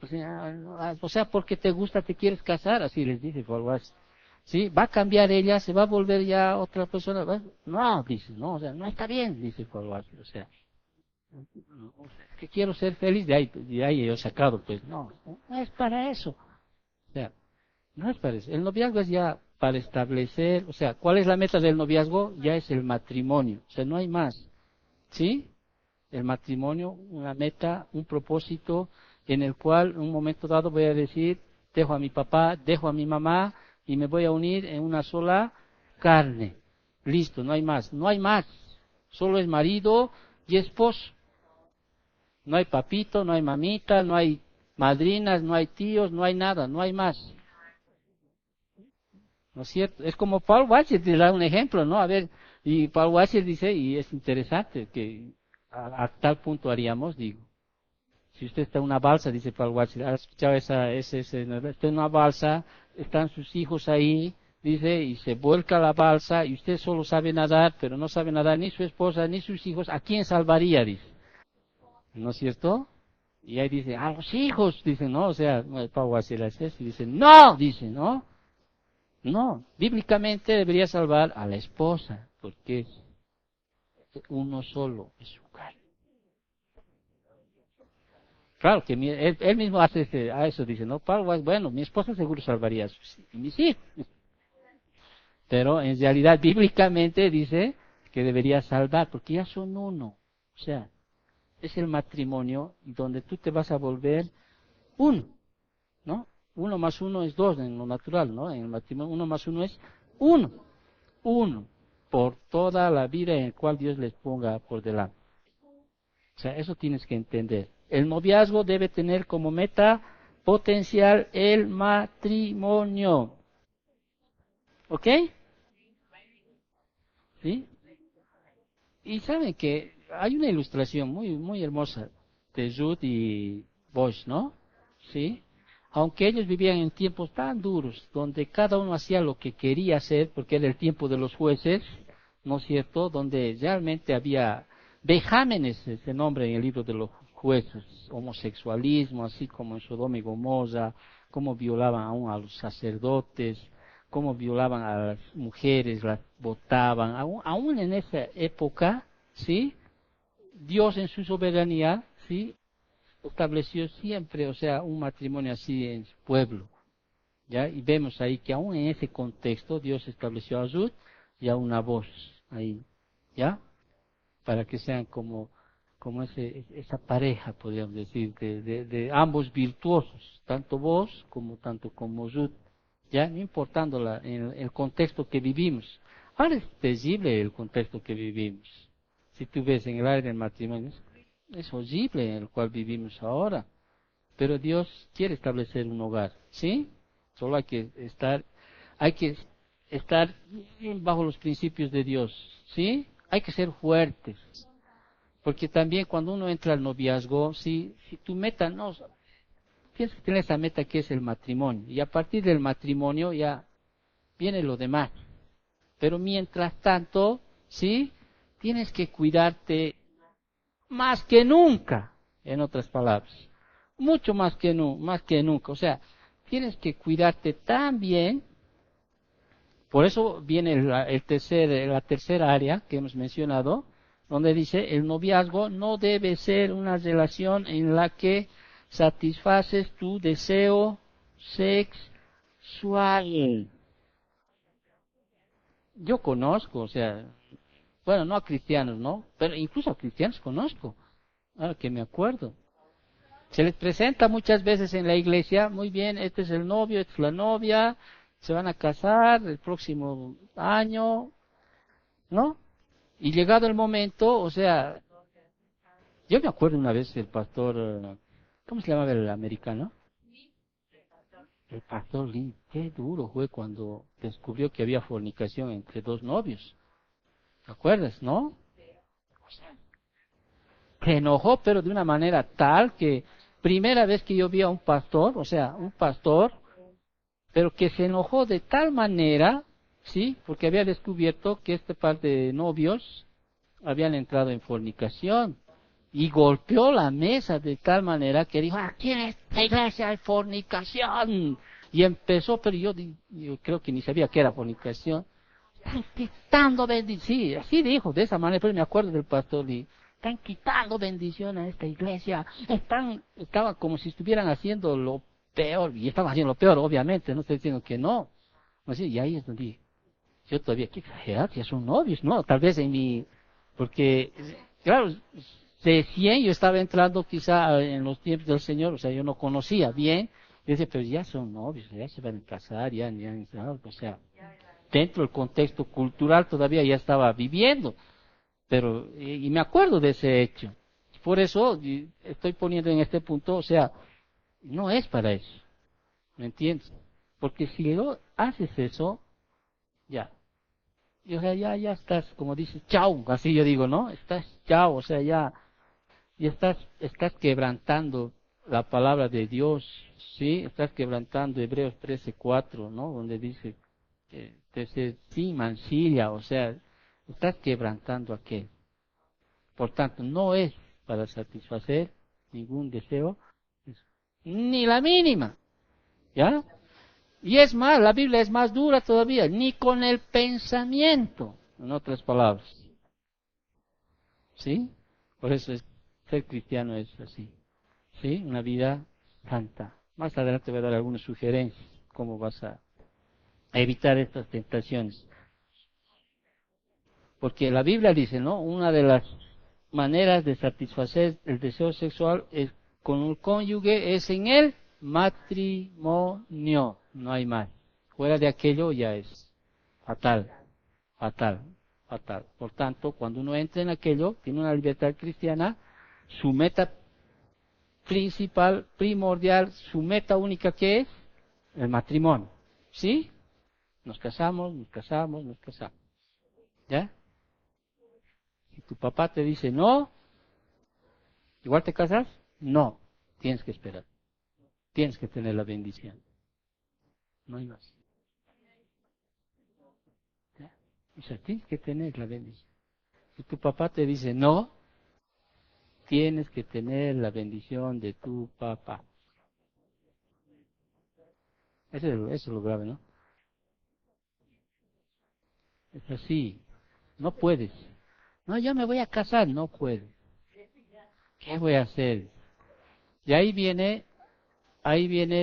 O sea, porque te gusta, te quieres casar, así les dice Palguache. Sí, va a cambiar ella, se va a volver ya otra persona. No, dice, no, o sea, no está bien, dice Palguache, o sea, es que quiero ser feliz, de ahí he sacado, pues, no es para eso. O sea, no es para eso. El noviazgo es ya para establecer, o sea, ¿cuál es la meta del noviazgo? Ya es el matrimonio, o sea, no hay más. ¿Sí? El matrimonio, una meta, un propósito en el cual en un momento dado voy a decir, dejo a mi papá, dejo a mi mamá y me voy a unir en una sola carne. Listo, no hay más, no hay más. Solo es marido y esposo. No hay papito, no hay mamita, no hay madrinas, no hay tíos, no hay nada, no hay más. ¿No es cierto? Es como Paul Washer te da un ejemplo, ¿no? A ver, y Paul Washer dice, y es interesante, que a tal punto haríamos, digo, si usted está en una balsa, dice Paul Washer, ¿has escuchado ¿no? Está en una balsa, están sus hijos ahí, dice, y se vuelca la balsa, y usted solo sabe nadar, pero no sabe nadar ni su esposa, ni sus hijos, ¿a quién salvaría? Dice, ¿no es cierto? Y ahí dice, a los hijos, dice, ¿no? O sea, Paul Washer hace eso, y dice, no, dice, ¿no? No, bíblicamente debería salvar a la esposa, porque es uno solo, es su carne. Claro que él mismo hace a eso, dice, no, Pablo, bueno, mi esposa seguro salvaría a mis hijos. Pero en realidad bíblicamente dice que debería salvar, porque ya son uno. O sea, es el matrimonio donde tú te vas a volver uno, ¿no? Uno más uno es dos en lo natural, ¿no? En el matrimonio uno más uno es uno. Uno, por toda la vida en la cual Dios les ponga por delante. O sea, eso tienes que entender. El noviazgo debe tener como meta potencial el matrimonio. ¿Ok? ¿Sí? Y saben que hay una ilustración muy hermosa de Ruth y Bosch, ¿no? ¿Sí? Aunque ellos vivían en tiempos tan duros, donde cada uno hacía lo que quería hacer, porque era el tiempo de los jueces, ¿no es cierto?, donde realmente había vejámenes, se nombra en el libro de los jueces, homosexualismo, así como en Sodoma y Gomorra, cómo violaban aún a los sacerdotes, cómo violaban a las mujeres, las botaban, aún en esa época, ¿sí?, Dios en su soberanía, ¿sí?, estableció siempre, o sea, un matrimonio así en su pueblo, ¿ya? Y vemos ahí que aún en ese contexto Dios estableció a Ruth y a una voz ahí, ¿ya? Para que sean como esa pareja, podríamos decir, de ambos virtuosos, tanto vos como Ruth, ¿ya? No importando el contexto que vivimos. Ahora es terrible el contexto que vivimos. Si tú ves en el área del matrimonio, es horrible en el cual vivimos ahora. Pero Dios quiere establecer un hogar, ¿sí? Solo hay que estar bajo los principios de Dios, ¿sí? Hay que ser fuertes. Porque también cuando uno entra al noviazgo, si tu meta no, tienes que tener esa meta que es el matrimonio. Y a partir del matrimonio ya viene lo demás. Pero mientras tanto, ¿sí? Tienes que cuidarte más que nunca, en otras palabras. Mucho más que nunca. O sea, tienes que cuidarte tan bien. Por eso viene la tercera área que hemos mencionado, donde dice, el noviazgo no debe ser una relación en la que satisfaces tu deseo sexual. Yo conozco, o sea, bueno, no a cristianos, ¿no? Pero incluso a cristianos conozco, ahora que me acuerdo. Se les presenta muchas veces en la iglesia, muy bien, este es el novio, esta es la novia, se van a casar el próximo año, ¿no? Y llegado el momento, o sea, yo me acuerdo una vez el pastor, ¿cómo se llamaba el americano? El pastor Lee, qué duro fue cuando descubrió que había fornicación entre dos novios. ¿Te acuerdas, no? O sea, se enojó, pero de una manera tal que primera vez que yo vi a un pastor, o sea, un pastor, pero que se enojó de tal manera, ¿sí? Porque había descubierto que este par de novios habían entrado en fornicación y golpeó la mesa de tal manera que dijo, aquí en esta iglesia hay fornicación. Y empezó, pero yo creo que ni sabía que era fornicación. Están quitando bendición. Sí, así dijo, de esa manera, pero me acuerdo del pastor y están quitando bendición a esta iglesia. Estaba como si estuvieran haciendo lo peor, y estaban haciendo lo peor, obviamente, no estoy diciendo que no. Así, y ahí es donde yo todavía, qué exagerado, ya son novios, ¿no? Tal vez porque, claro, recién yo estaba entrando quizá en los tiempos del Señor, o sea, yo no conocía bien, y decía, pero ya son novios, ya se van a casar, o sea, dentro del contexto cultural todavía ya estaba viviendo, pero, y me acuerdo de ese hecho. Por eso estoy poniendo en este punto, o sea, no es para eso, ¿me entiendes? Porque si lo haces eso, ya, y, o sea, ya estás, como dices, chao, así yo digo, ¿no? Estás chao, o sea, ya estás quebrantando la palabra de Dios, ¿sí? Estás quebrantando Hebreos 13:4, ¿no? Donde dice, sí, mancilla, o sea, estás quebrantando aquel. Por tanto, no es para satisfacer ningún deseo, ni la mínima, ¿ya? Y es más, la Biblia es más dura todavía, ni con el pensamiento, en otras palabras. ¿Sí? Por eso ser cristiano es así. ¿Sí? Una vida santa. Más adelante voy a dar algunas sugerencias, cómo vas a evitar estas tentaciones. Porque la Biblia dice, ¿no? Una de las maneras de satisfacer el deseo sexual es con un cónyuge es en el matrimonio. No hay más. Fuera de aquello ya es fatal, fatal, fatal. Por tanto, cuando uno entra en aquello, tiene una libertad cristiana, su meta principal, primordial, su meta única que es el matrimonio. ¿Sí? Nos casamos, nos casamos, nos casamos. ¿Ya? Si tu papá te dice no, igual te casas, no. Tienes que esperar. Tienes que tener la bendición. No hay más. ¿Ya? O sea, tienes que tener la bendición. Si tu papá te dice no, tienes que tener la bendición de tu papá. Eso es lo grave, ¿no? Es así. No puedes. No, yo me voy a casar. No puedes. ¿Qué voy a hacer? Y ahí viene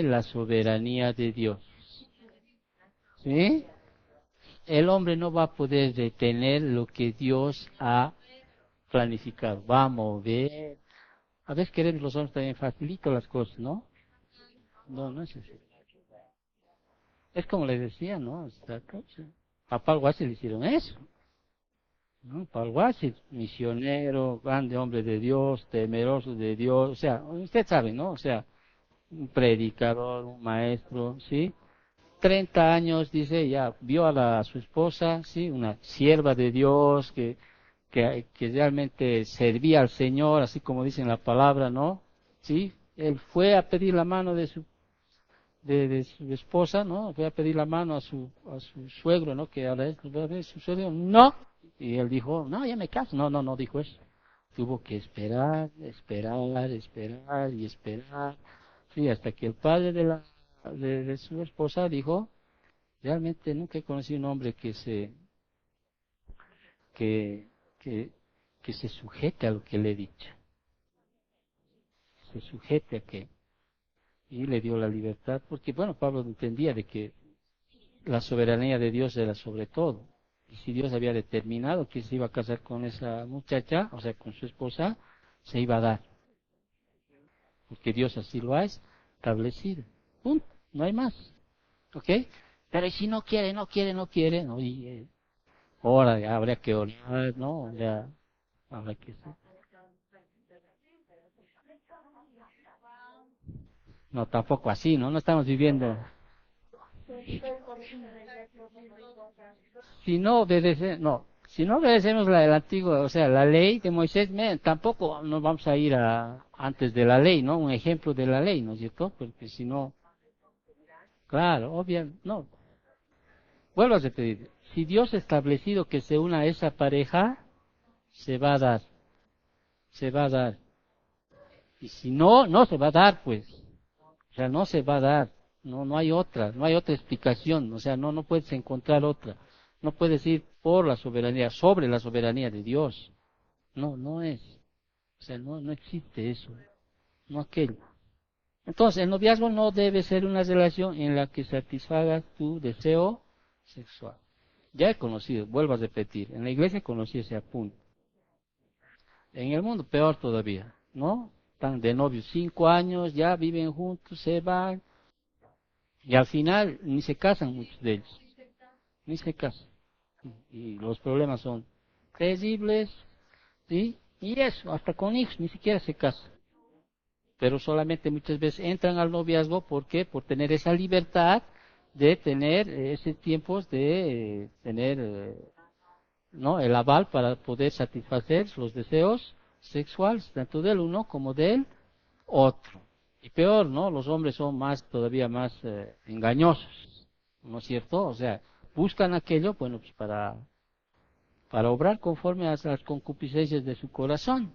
la soberanía de Dios. ¿Sí? El hombre no va a poder detener lo que Dios ha planificado. Va a mover. A veces queremos los hombres también facilitar las cosas, ¿no? No, no es así. Es como les decía, ¿no? A Pablo Guasi le hicieron eso, ¿no? Pablo Guasi, misionero, grande hombre de Dios, temeroso de Dios, o sea, usted sabe, ¿no? O sea, un predicador, un maestro, ¿sí? 30 años, dice, ya vio a su esposa, ¿sí? Una sierva de Dios que realmente servía al Señor, así como dice en la palabra, ¿no? ¿Sí? Él fue a pedir la mano de su esposa, ¿no? Fue a pedir la mano a su suegro, ¿no? Que ahora es su suegro, no. Y él dijo, no, ya me caso. No, no, no dijo eso. Tuvo que esperar y esperar. Sí, hasta que el padre de su esposa dijo, realmente nunca he conocido un hombre que, que, que se sujete a lo que le he dicho. Se sujete a que, y le dio la libertad, porque bueno, Pablo entendía de que la soberanía de Dios era sobre todo. Y si Dios había determinado que se iba a casar con esa muchacha, o sea, con su esposa, se iba a dar. Porque Dios así lo ha establecido. Punto. No hay más. ¿Ok? Pero ¿y si no quiere, no, ahora ya habría que orar, ¿no? Ya habrá que hacer. No, tampoco así, ¿no? No estamos viviendo. Si no obedecemos el antiguo, o sea, la ley de Moisés, tampoco nos vamos a ir antes de la ley, ¿no? Un ejemplo de la ley, ¿no es cierto? Porque si no, claro, obviamente, no. Vuelvo a repetir, si Dios ha establecido que se una esa pareja, se va a dar, se va a dar. Y si no, no se va a dar, pues. O sea, no se va a dar. No, no hay otra explicación. O sea, no puedes encontrar otra. No puedes ir por la soberanía, sobre la soberanía de Dios. No, no es. O sea, no existe eso. No aquello. Entonces, el noviazgo no debe ser una relación en la que satisfagas tu deseo sexual. Ya he conocido, vuelvo a repetir, en la iglesia conocí ese punto. En el mundo peor todavía, ¿no? Están de novios 5 años, ya viven juntos, se van, y al final ni se casan muchos de ellos, ni se casan. Y los problemas son terribles, ¿sí? Y eso, hasta con hijos, ni siquiera se casan. Pero solamente muchas veces entran al noviazgo, ¿por qué? Por tener esa libertad de tener ese tiempo de tener, ¿no? El aval para poder satisfacer los deseos sexuales, tanto del uno como del otro. Y peor, ¿no? Los hombres son todavía más engañosos, ¿no es cierto? O sea, buscan aquello, bueno, pues para obrar conforme a las concupiscencias de su corazón.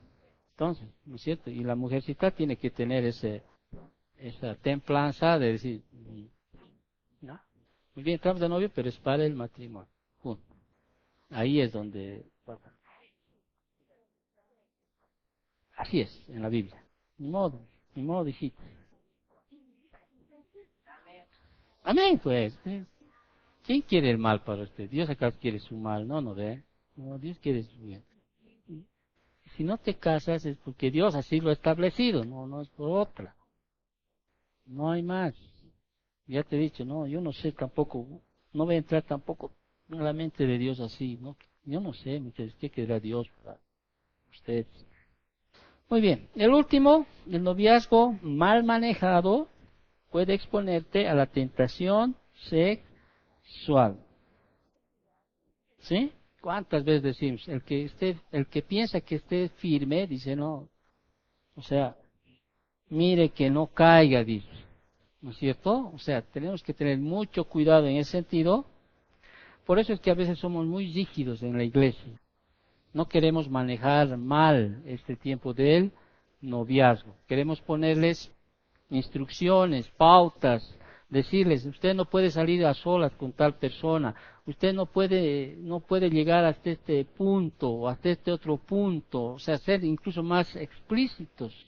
Entonces, ¿no es cierto? Y la mujercita tiene que tener esa templanza de decir, no, muy bien, estamos de novio, pero es para el matrimonio. Punto. Ahí es donde, así es, en la Biblia. Ni modo, hijito. Amén, pues. ¿Quién quiere el mal para usted? Dios acá quiere su mal, no ve. No, Dios quiere su bien. Si no te casas es porque Dios así lo ha establecido, no es por otra. No hay más. Ya te he dicho, no, yo no sé tampoco, no voy a entrar tampoco en la mente de Dios así, ¿no? Yo no sé, muchachos, ¿qué querrá Dios para ustedes? Muy bien, el último, el noviazgo mal manejado puede exponerte a la tentación sexual. ¿Sí? ¿Cuántas veces decimos? El que piensa que esté firme, dice no, o sea, mire que no caiga, dice. ¿No es cierto? O sea, tenemos que tener mucho cuidado en ese sentido, Por eso es que a veces somos muy rígidos en la iglesia. No queremos manejar mal este tiempo del noviazgo. Queremos ponerles instrucciones, pautas, decirles, usted no puede salir a solas con tal persona, usted no puede llegar hasta este punto o hasta este otro punto, o sea, ser incluso más explícitos,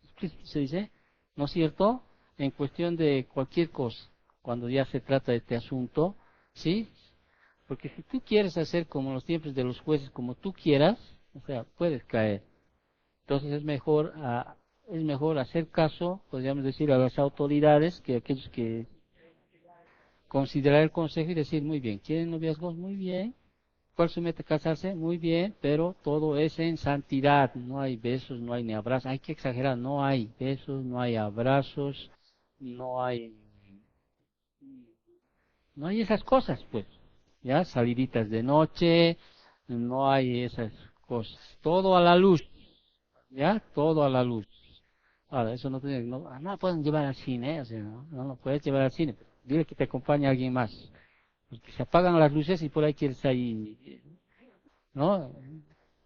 explícitos se dice, ¿no es cierto? En cuestión de cualquier cosa, cuando ya se trata de este asunto, ¿sí? Porque si tú quieres hacer como en los tiempos de los jueces, como tú quieras, o sea, puedes caer. Entonces es mejor hacer caso, podríamos decir, a las autoridades, que aquellos que considerar el consejo y decir, muy bien, ¿quieren noviazgos? Muy bien. ¿Cuál su meta? Casarse? Muy bien, pero todo es en santidad. No hay besos, no hay ni abrazos. Hay que exagerar, no hay besos, no hay abrazos, no hay, no hay esas cosas, pues. Ya, saliditas de noche, no hay esas cosas. Todo a la luz, ya, todo a la luz. Ahora, eso no tiene, no pueden llevar al cine, o sea, no lo puedes llevar al cine. Dile que te acompañe alguien más. Porque se apagan las luces y por ahí quieres ahí, ¿no?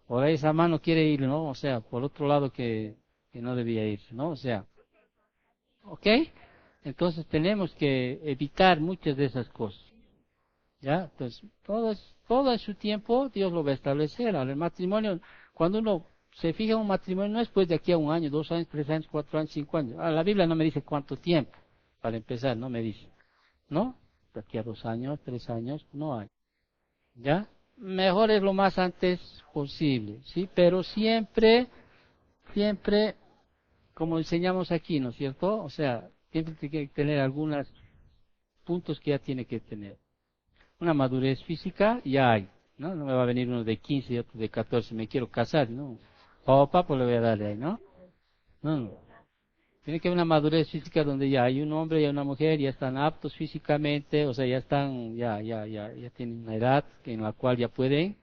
Por ahí esa mano quiere ir, ¿no? O sea, por otro lado que no debía ir, ¿no? O sea, ¿ok? Entonces tenemos que evitar muchas de esas cosas, ¿ya? Entonces, todo es su tiempo, Dios lo va a establecer. Ahora, el matrimonio, cuando uno se fija en un matrimonio, no es pues de aquí a 1 año, 2 años, 3 años, 4 años, 5 años. Ahora, la Biblia no me dice cuánto tiempo, para empezar, no me dice, ¿no? De aquí a 2 años, 3 años, no hay. ¿Ya? Mejor es lo más antes posible, ¿sí? Pero siempre, siempre, como enseñamos aquí, ¿no es cierto? O sea, siempre tiene que tener algunos puntos que ya tiene que tener. Una madurez física ya hay, ¿no? No me va a venir uno de 15 y otro de 14, me quiero casar, ¿no? Papá, pues le voy a dar de ahí, ¿no? No, no. Tiene que haber una madurez física donde ya hay un hombre y una mujer, ya están aptos físicamente, o sea, ya están, ya tienen una edad en la cual ya pueden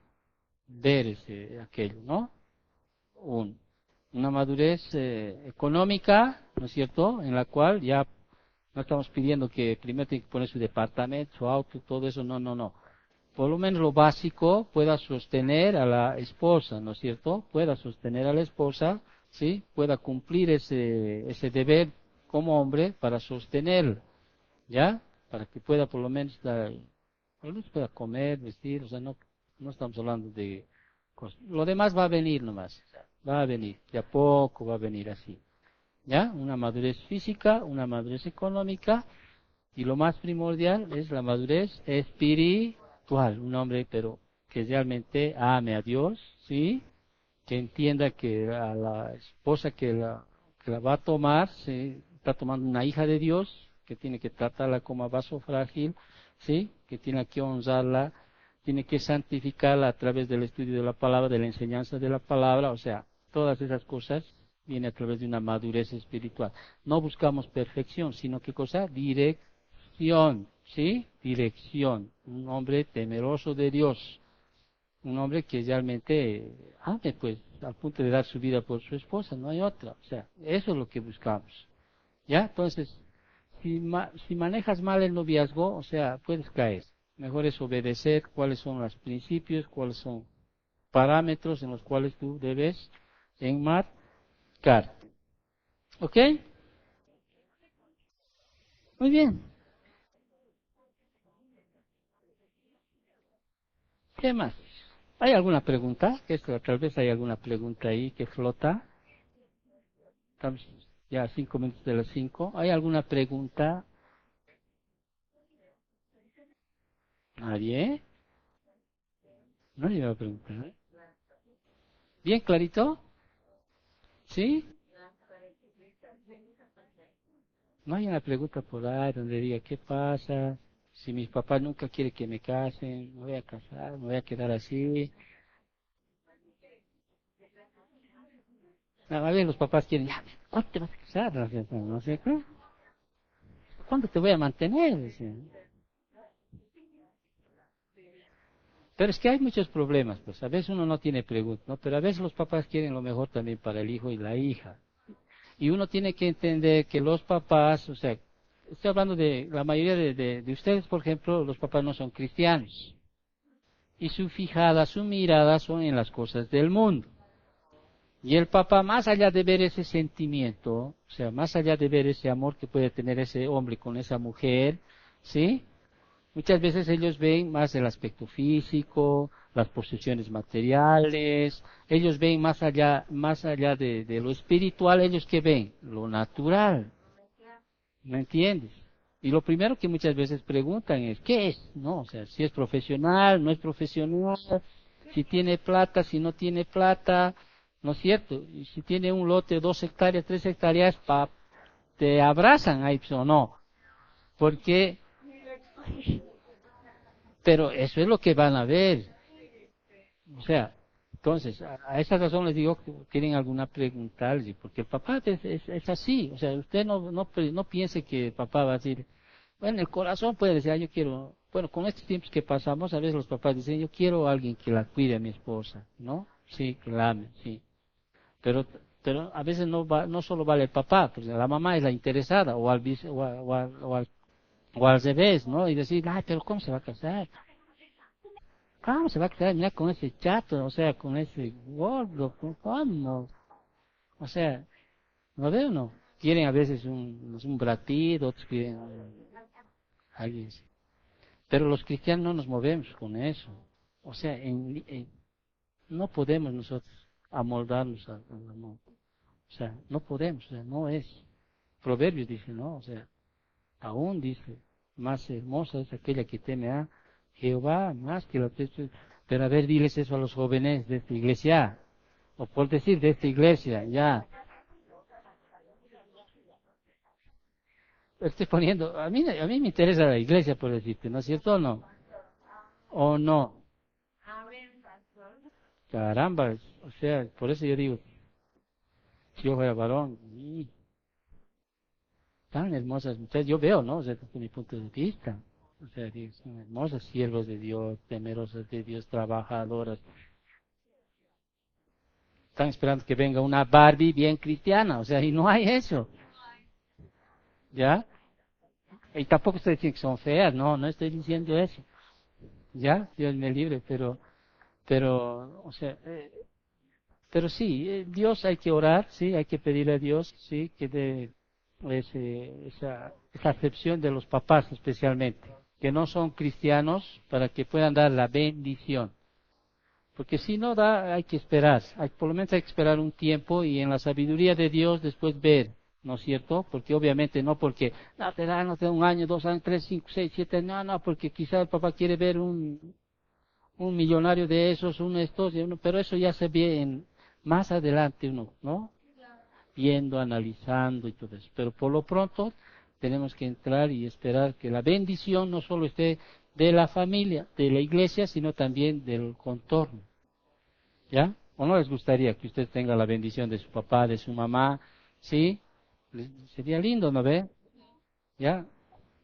ver aquello, ¿no? Una madurez económica, ¿no es cierto?, en la cual ya no estamos pidiendo que primero tiene que poner su departamento, su auto, todo eso, no, no, no. Por lo menos lo básico pueda sostener a la esposa, ¿no es cierto? Pueda sostener a la esposa, ¿sí? Pueda cumplir ese deber como hombre para sostenerla, ¿ya? Para que pueda por lo menos pueda comer, vestir, o sea, no estamos hablando de cosas. Lo demás va a venir nomás, va a venir, de a poco va a venir así, ¿ya? Una madurez física, una madurez económica, y lo más primordial es la madurez espiritual, un hombre pero que realmente ame a Dios, ¿sí? Que entienda que a la esposa que la va a tomar, se está tomando una hija de Dios, que tiene que tratarla como a vaso frágil, ¿sí? Que tiene que honrarla, tiene que santificarla a través del estudio de la palabra, de la enseñanza de la palabra, o sea, todas esas cosas vienen a través de una madurez espiritual. No buscamos perfección, sino qué cosa? Dirección, ¿sí? Dirección. Un hombre temeroso de Dios, un hombre que realmente ame, pues, al punto de dar su vida por su esposa, no hay otra. O sea, eso es lo que buscamos. ¿Ya? Entonces, si manejas mal el noviazgo, o sea, puedes caer. Mejor es obedecer cuáles son los principios, cuáles son parámetros en los cuales tú debes enmarcar. ¿Ok? Muy bien. ¿Qué más? ¿Hay alguna pregunta? Tal vez hay alguna pregunta ahí que flota. Estamos ya a 5 minutos de las 5. ¿Hay alguna pregunta? ¿Nadie? No le iba a preguntar. ¿Bien clarito? ¿Sí? No hay una pregunta por ahí donde diga, ¿qué pasa? Si mis papás nunca quieren que me casen, me voy a casar, me voy a quedar así. A ver, los papás quieren, ya, ¿cuándo te vas a casar? No sé, ¿cuándo te voy a mantener? Dicen. Pero es que hay muchos problemas, pues a veces uno no tiene preguntas, ¿no? Pero a veces los papás quieren lo mejor también para el hijo y la hija. Y uno tiene que entender que los papás, o sea, estoy hablando de la mayoría de ustedes, por ejemplo, los papás no son cristianos. y su mirada son en las cosas del mundo. Y el papá, más allá de ver ese sentimiento, o sea, más allá de ver ese amor que puede tener ese hombre con esa mujer, ¿sí? Muchas veces ellos ven más el aspecto físico, las posesiones materiales, ellos ven más allá de lo espiritual, ellos que ven lo natural, ¿me entiendes? Y lo primero que muchas veces preguntan es, ¿qué es? ¿No? O sea, si es profesional, no es profesional, si tiene plata, si no tiene plata, ¿no es cierto? Y si tiene un lote, 2 hectáreas, 3 hectáreas, te abrazan ahí, pues, o no. Porque, pero eso es lo que van a ver. O sea, entonces, a esa razón les digo que tienen alguna pregunta, porque el papá es así. O sea, usted no piense que el papá va a decir, bueno, el corazón puede decir, yo quiero, bueno, con estos tiempos que pasamos, a veces los papás dicen, yo quiero a alguien que la cuide a mi esposa, ¿no? Sí, que la ame, sí. Pero, pero a veces no solo vale el papá, pues la mamá es la interesada, o al revés, ¿no? Y decir, ay, pero ¿cómo se va a casar? ¿Cómo se va a casar? Mira, con ese chato, o sea, con ese gordo, ¿cómo? O sea, ¿no veo no? Quieren a veces un bratito, otros quieren alguien así. Pero los cristianos no nos movemos con eso. O sea, no podemos nosotros amoldarnos al amor. O sea, no podemos, o sea, no es. Proverbios dice, no, o sea, aún dice, más hermosa es aquella que teme a Jehová, más que la... Pero a ver, diles eso a los jóvenes de esta iglesia, o por decir de esta iglesia, ya. Estoy poniendo, a mí me interesa la iglesia, por decirte, ¿no es cierto o no? ¿O no? Caramba, o sea, por eso yo digo, si yo fuera varón, tan hermosas mujeres, yo veo, ¿no? O sea, desde mi punto de vista. O sea, digo, son hermosas siervos de Dios, temerosas de Dios, trabajadoras. Están esperando que venga una Barbie bien cristiana, o sea, y no hay eso, ¿ya? Y tampoco estoy diciendo que son feas, no estoy diciendo eso, ¿ya? Dios me libre, o sea, pero sí, Dios hay que orar, sí, hay que pedirle a Dios, sí, que dé esa acepción de los papás especialmente, que no son cristianos, para que puedan dar la bendición. Porque si no da, hay que esperar, por lo menos hay que esperar un tiempo y en la sabiduría de Dios después ver, ¿no es cierto? Porque obviamente no porque, no te da 1 año, 2 años, 3, 5, 6, 7, no, porque quizá el papá quiere ver un millonario de esos, pero eso ya se ve más adelante uno, ¿no? Viendo, analizando y todo eso. Pero por lo pronto tenemos que entrar y esperar que la bendición no solo esté de la familia, de la iglesia, sino también del contorno. ¿Ya? ¿O no les gustaría que usted tenga la bendición de su papá, de su mamá? ¿Sí? Sería lindo, ¿no ve? ¿Ya?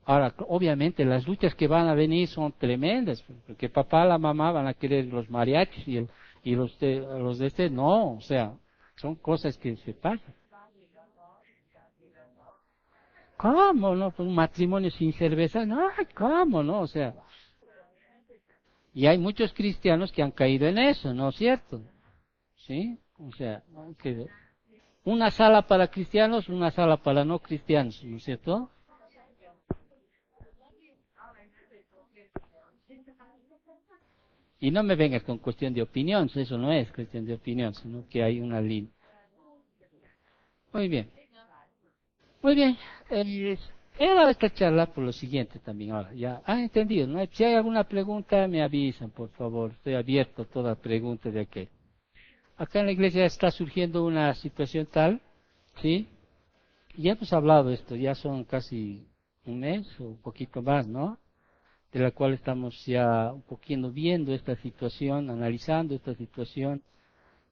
Ahora, obviamente, las luchas que van a venir son tremendas, porque papá, la mamá van a querer los mariachis y los de este, no, o sea, son cosas que se pasan. ¿Cómo, no? Pues un matrimonio sin cerveza, no, ¿cómo, no? O sea, y hay muchos cristianos que han caído en eso, ¿no es cierto? ¿Sí? O sea, una sala para cristianos, una sala para no cristianos, ¿no es cierto? Y no me vengas con cuestión de opinión, eso no es cuestión de opinión, sino que hay una línea. Muy bien, muy bien. He dado esta charla por lo siguiente también. Ahora, ya han entendido, ¿no? Si hay alguna pregunta, me avisan, por favor. Estoy abierto a toda pregunta de aquel. Acá en la iglesia está surgiendo una situación tal, ¿sí? Ya hemos hablado de esto, ya son casi un mes o un poquito más, ¿no? De la cual estamos ya un poquito viendo esta situación, analizando esta situación.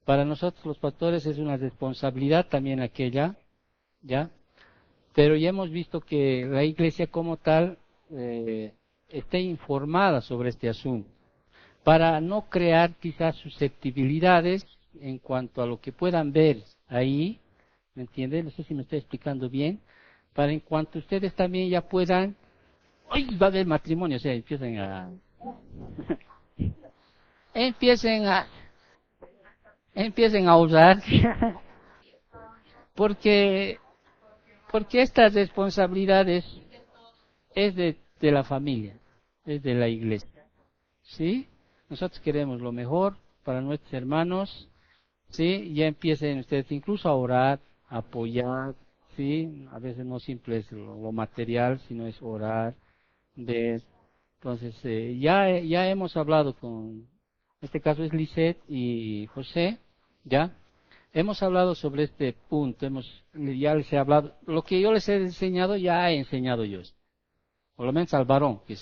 Para nosotros los pastores es una responsabilidad también aquella, ¿ya? Pero ya hemos visto que la iglesia como tal esté informada sobre este asunto, para no crear quizás susceptibilidades en cuanto a lo que puedan ver ahí, ¿me entienden? No sé si me estoy explicando bien, para en cuanto ustedes también ya puedan, ¡ay, va a haber matrimonio! O sea, empiezan a... empiecen a, empiecen a usar, porque, porque estas responsabilidades es de la familia, es de la iglesia, ¿sí? Nosotros queremos lo mejor para nuestros hermanos, ¿sí? Ya empiecen ustedes incluso a orar, a apoyar, ¿sí? A veces no siempre es lo material, sino es orar, ver. Entonces, ya hemos hablado con, en este caso es Lisette y José, ¿ya? Hemos hablado sobre este punto, ya les he hablado, lo que yo les he enseñado, ya he enseñado yo, por lo menos al varón, que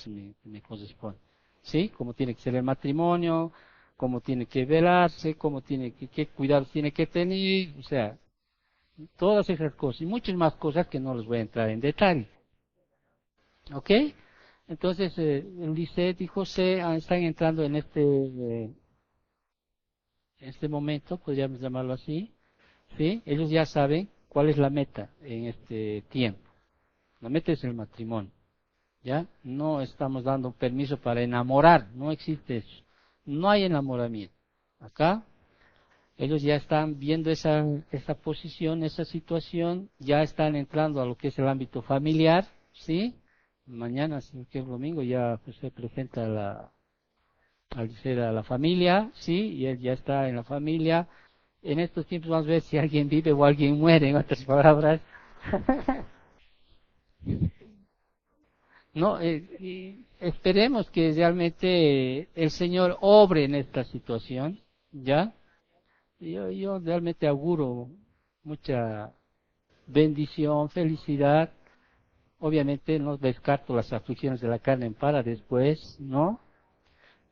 me corresponde, ¿sí? Cómo tiene que ser el matrimonio, cómo tiene que velarse, cómo tiene qué cuidados tiene que tener, o sea, todas esas cosas, y muchas más cosas que no les voy a entrar en detalle, ¿ok? Entonces, Lisette y José están entrando en este momento, podríamos llamarlo así, ¿sí? Ellos ya saben cuál es la meta en este tiempo. La meta es el matrimonio, ¿ya? No estamos dando permiso para enamorar, no existe eso. No hay enamoramiento. Acá, ellos ya están viendo esa posición, esa situación, ya están entrando a lo que es el ámbito familiar, ¿sí? Mañana, si que es domingo, ya pues, se presenta al ser a la familia, ¿sí? Y él ya está en la familia. En estos tiempos vamos a ver si alguien vive o alguien muere, en otras palabras. No, y esperemos que realmente el Señor obre en esta situación, ¿ya? Yo realmente auguro mucha bendición, felicidad. Obviamente no descarto las aflicciones de la carne para después, ¿no?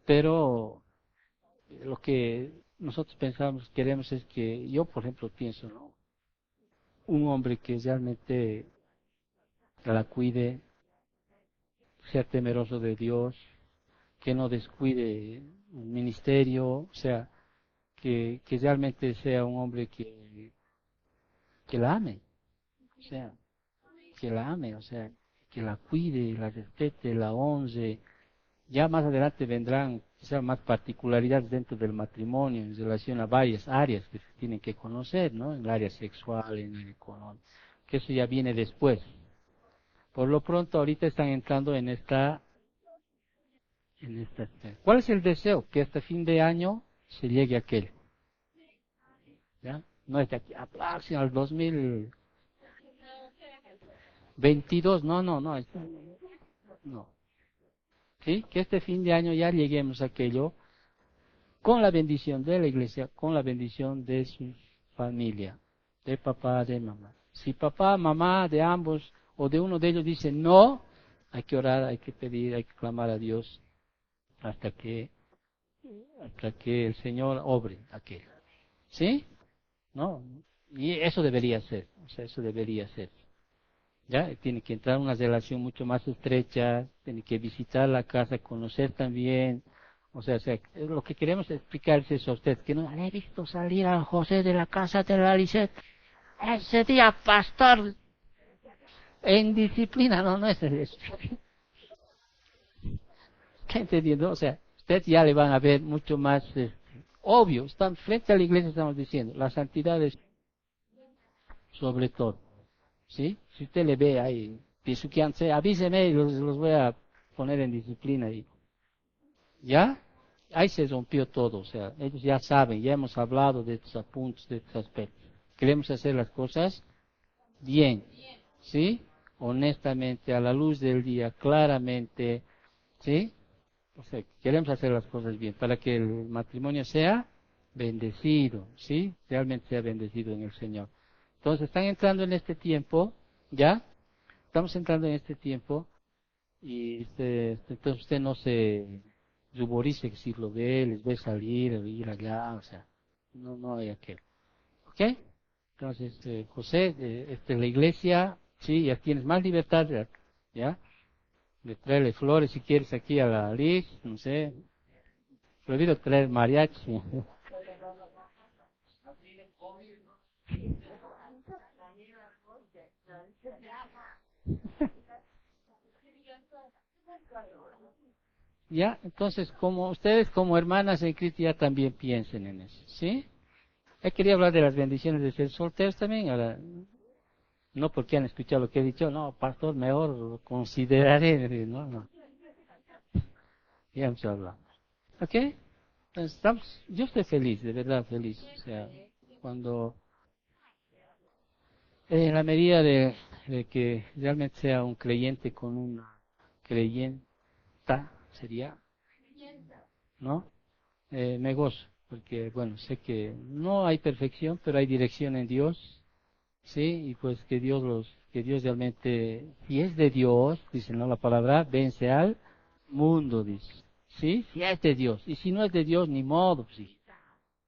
Pero lo que nosotros pensamos, queremos es que, yo por ejemplo pienso, ¿no? Un hombre que realmente la cuide, sea temeroso de Dios, que no descuide el ministerio, o sea, que realmente sea un hombre que la ame, o sea, que la ame, o sea, que la cuide, la respete, la honre. Ya más adelante vendrán quizás más particularidades dentro del matrimonio en relación a varias áreas que se tienen que conocer, ¿no? En el área sexual, en el económico, que eso ya viene después. Por lo pronto, ahorita están entrando en esta. ¿Cuál es el deseo? Que hasta fin de año se llegue a aquel, ¿ya? No es de aquí a próximo al 2022, no, no, no, no. ¿Sí? Que este fin de año ya lleguemos a aquello con la bendición de la iglesia, con la bendición de su familia, de papá, de mamá. Si papá, mamá, de ambos o de uno de ellos dice no, hay que orar, hay que pedir, hay que clamar a Dios hasta que, hasta que el Señor obre aquello. ¿Sí? ¿No? Y eso debería ser, o sea, eso debería ser. ¿Ya? Tiene que entrar en una relación mucho más estrecha, tiene que visitar la casa, conocer también. O sea, lo que queremos explicarles es a usted, que no le he visto salir a José de la casa de la Lisette. Ese día, pastor, en disciplina, no, no es eso. ¿Está entendiendo? O sea, usted ya le van a ver mucho más obvio. Están frente a la iglesia, estamos diciendo, la santidad es sobre todo. ¿Sí? Si usted le ve ahí, pisuqueándose, avíseme y los voy a poner en disciplina. ¿Ya? Ahí se rompió todo, o sea, ellos ya saben, ya hemos hablado de estos puntos, de estos aspectos. Queremos hacer las cosas bien, ¿sí? Honestamente, a la luz del día, claramente, ¿sí? O sea, queremos hacer las cosas bien para que el matrimonio sea bendecido, ¿sí? Realmente sea bendecido en el Señor. Entonces, están entrando en este tiempo, ¿ya? Estamos entrando en este tiempo y entonces usted no se ruborice que si lo ve, les ve salir, ir allá, o sea, no hay aquel. ¿Ok? Entonces, José, esta es la iglesia, sí, ya tienes más libertad, ¿ya? De traerle flores si quieres aquí a la Liz, no sé, prohibido traer mariachi. Ya, entonces, como ustedes como hermanas en Cristo ya también piensen en eso, ¿sí? Quería hablar de las bendiciones de ser solteros también, ahora, no porque han escuchado lo que he dicho, no, pastor, mejor consideraré, no, ya hemos hablado. ¿Ok? Entonces, yo estoy feliz, de verdad feliz, o sea, cuando, en la medida de que realmente sea un creyente con una creyenta, sería, ¿no? Me gozo, porque bueno, sé que no hay perfección, pero hay dirección en Dios, sí, y pues que Dios realmente, si es de Dios, dice no la palabra, vence al mundo, dice, sí, si es de Dios, y si no es de Dios, ni modo, sí,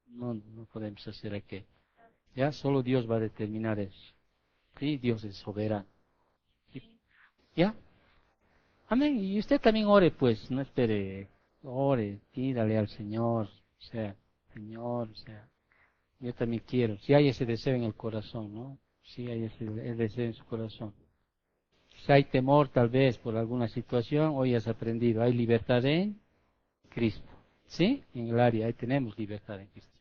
no podemos hacer aquello, ya, solo Dios va a determinar eso, sí, Dios es soberano, ¿sí? Ya, amén, y usted también ore pues, no espere, ore, pídale al Señor, o sea, Señor, o sea, yo también quiero, si hay ese deseo en el corazón, ¿no? Si hay ese el deseo en su corazón. Si hay temor tal vez por alguna situación, hoy has aprendido, hay libertad en Cristo. ¿Sí? En el área, ahí tenemos libertad en Cristo.